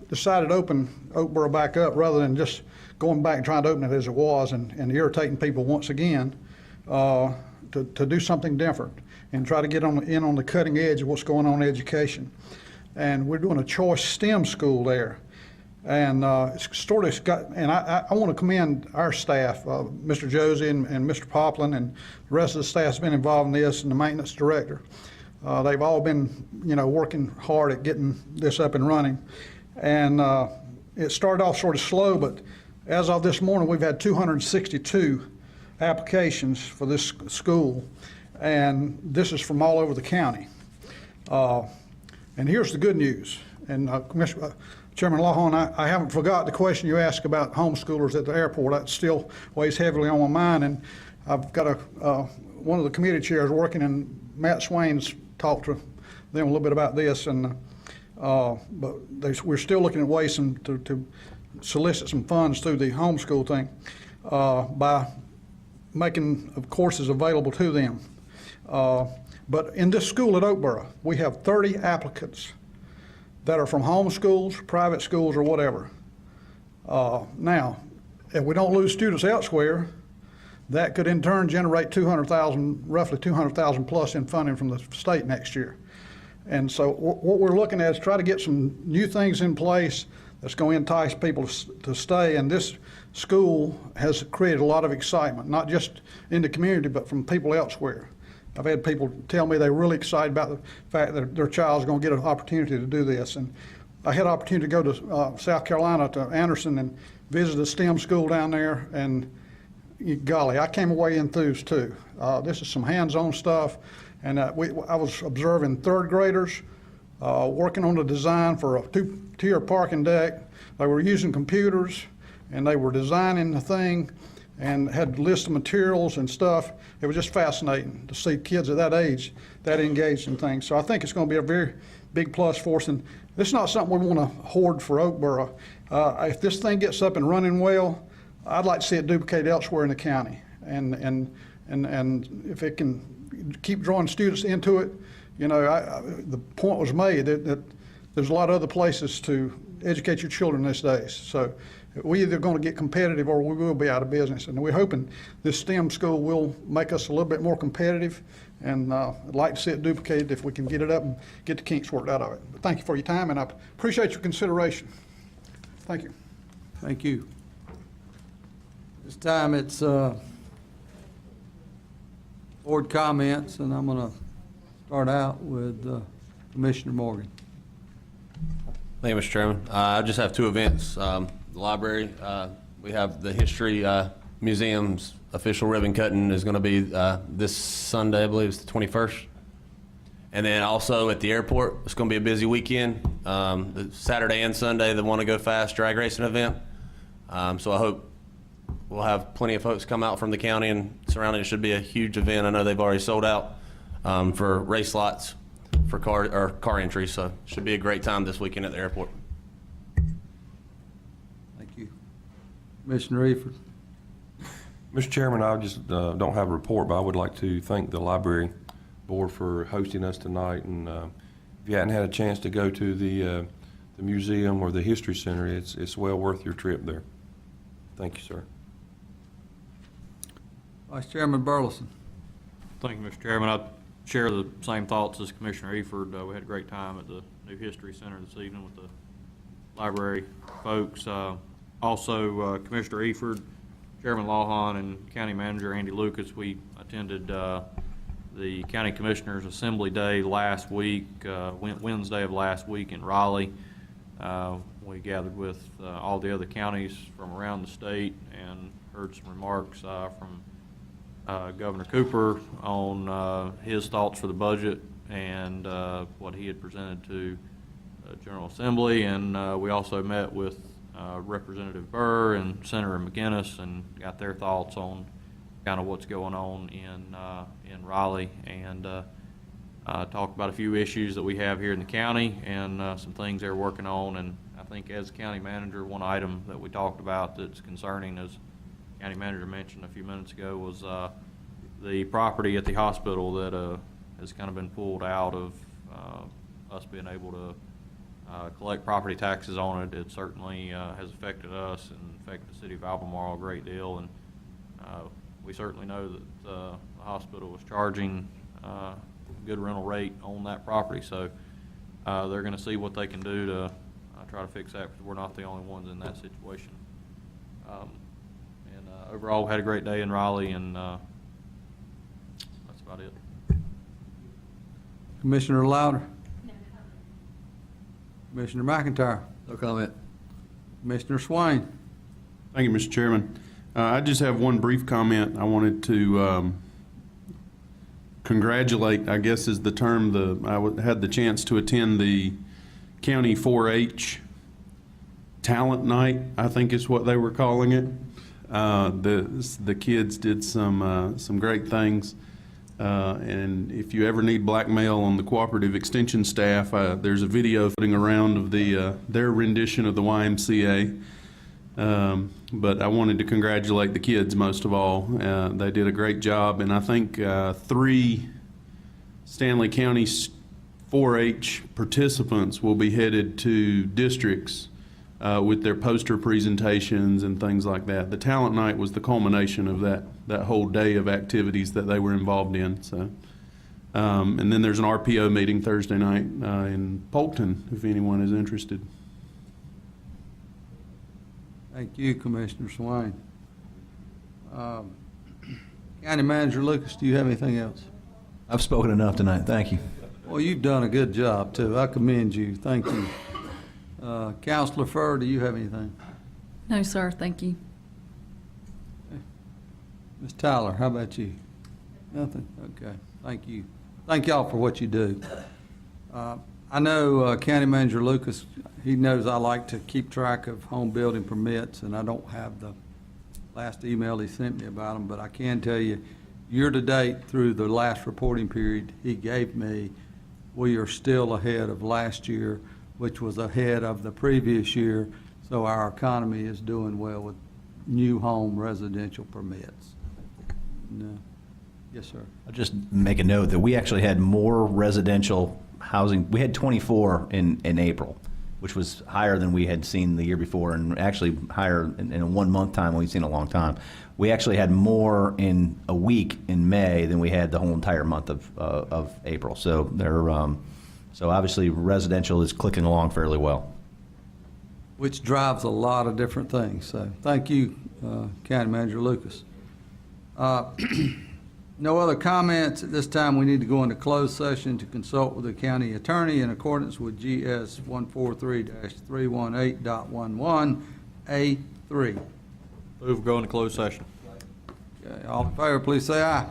decided to open Oakboro back up rather than just going back and trying to open it as it was and irritating people once again, to do something different and try to get in on the cutting edge of what's going on in education. And we're doing a choice STEM school there. And it's sort of got, and I want to commend our staff, Mr. Josie and Mr. Poplin, and the rest of the staff's been involved in this, and the maintenance director. They've all been, working hard at getting this up and running. And it started off sort of slow, but as of this morning, we've had 262 applications for this school, and this is from all over the county. And here's the good news. And Chairman Lawhorn, I haven't forgot the question you asked about homeschoolers at the airport. That still weighs heavily on my mind, and I've got one of the committee chairs working, and Matt Swain's talked to them a little bit about this, and but we're still looking at ways to solicit some funds through the homeschool thing by making courses available to them. But in this school at Oakboro, we have 30 applicants that are from home schools, private schools, or whatever. Now, if we don't lose students elsewhere, that could in turn generate roughly 200,000 plus in funding from the state next year. And so what we're looking at is try to get some new things in place that's going to entice people to stay. And this school has created a lot of excitement, not just in the community, but from people elsewhere. I've had people tell me they're really excited about the fact that their child's going to get an opportunity to do this. And I had an opportunity to go to South Carolina to Anderson and visit a STEM school down there, and golly, I came away enthused too. This is some hands-on stuff, and I was observing third graders working on the design for a two-tier parking deck. They were using computers, and they were designing the thing and had a list of materials and stuff. It was just fascinating to see kids at that age that engaged in things. So I think it's going to be a very big plus for us. And this is not something we want to hoard for Oakboro. If this thing gets up and running well, I'd like to see it duplicated elsewhere in the county. And if it can keep drawing students into it, the point was made that there's a lot of other places to educate your children these days. So we're either going to get competitive or we will be out of business. And we're hoping this STEM school will make us a little bit more competitive, and I'd like to see it duplicated if we can get it up and get the kinks worked out of it. But thank you for your time, and I appreciate your consideration. Thank you. Thank you. This time it's board comments, and I'm going to start out with Commissioner Morgan. Thank you, Mr. Chairman. I just have two events. The library, we have the History Museum's official ribbon cutting is going to be this Sunday, I believe it's the 21st. And then also at the airport, it's going to be a busy weekend. The Saturday and Sunday, the Wanna Go Fast drag racing event. So I hope we'll have plenty of folks come out from the county and surrounding. It should be a huge event. I know they've already sold out for race slots for car entry, so should be a great time this weekend at the airport. Thank you. Commissioner Eford. Mr. Chairman, I just don't have a report, but I would like to thank the library board for hosting us tonight. And if you hadn't had a chance to go to the museum or the history center, it's well worth your trip there. Thank you, sir. Vice Chairman Burleson. Thank you, Mr. Chairman. I share the same thoughts as Commissioner Eford. We had a great time at the new History Center this evening with the library folks. Also, Commissioner Eford, Chairman Lawhon, and County Manager Andy Lucas, we attended the County Commissioners Assembly Day last week, Wednesday of last week in Raleigh. We gathered with all the other counties from around the state and heard some remarks from Governor Cooper on his thoughts for the budget and what he had presented to General Assembly. And we also met with Representative Burr and Senator McGinnis and got their thoughts on kind of what's going on in Raleigh, and talked about a few issues that we have here in the county and some things they're working on. And I think as county manager, one item that we talked about that's concerning, as county manager mentioned a few minutes ago, was the property at the hospital that has kind of been pulled out of us being able to collect property taxes on it. It certainly has affected us and affected the city of Albemarle a great deal. And we certainly know that the hospital was charging a good rental rate on that property. So they're going to see what they can do to try to fix that, because we're not the only ones in that situation. Overall, had a great day in Raleigh, and that's about it. Commissioner Louder. Commissioner McIntyre. No comment. Commissioner Swain. Thank you, Mr. Chairman. I just have one brief comment. I wanted to congratulate, I guess is the term, had the chance to attend the County 4-H Talent Night, I think is what they were calling it. The kids did some great things. And if you ever need blackmail on the Cooperative Extension staff, there's a video floating around of their rendition of the YMCA. But I wanted to congratulate the kids most of all. They did a great job, and I think 3 Stanley County 4-H participants will be headed to districts with their poster presentations and things like that. The talent night was the culmination of that whole day of activities that they were involved in. So, and then there's an RPO meeting Thursday night in Polkton, if anyone is interested. Thank you, Commissioner Swain. County Manager Lucas, do you have anything else? I've spoken enough tonight. Thank you. Well, you've done a good job, too. I commend you. Thank you. Counselor Furr, do you have anything? No, sir, thank you. Ms. Tyler, how about you? Nothing? Okay, thank you. Thank y'all for what you do. I know County Manager Lucas, he knows I like to keep track of home building permits, and I don't have the last email he sent me about them, but I can tell you, year-to-date through the last reporting period he gave me, we are still ahead of last year, which was ahead of the previous year, so our economy is doing well with new home residential permits. No. Yes, sir. I'll just make a note that we actually had more residential housing. We had 24 in April, which was higher than we had seen the year before, and actually higher in a 1 month time we've seen in a long time. We actually had more in a week in May than we had the whole entire month of April. So so obviously residential is clicking along fairly well. Which drives a lot of different things. So thank you, County Manager Lucas. No other comments. At this time, we need to go into closed session to consult with the county attorney in accordance with GS 143-318.11A3. Move, go into closed session. Okay, all in favor, please say aye.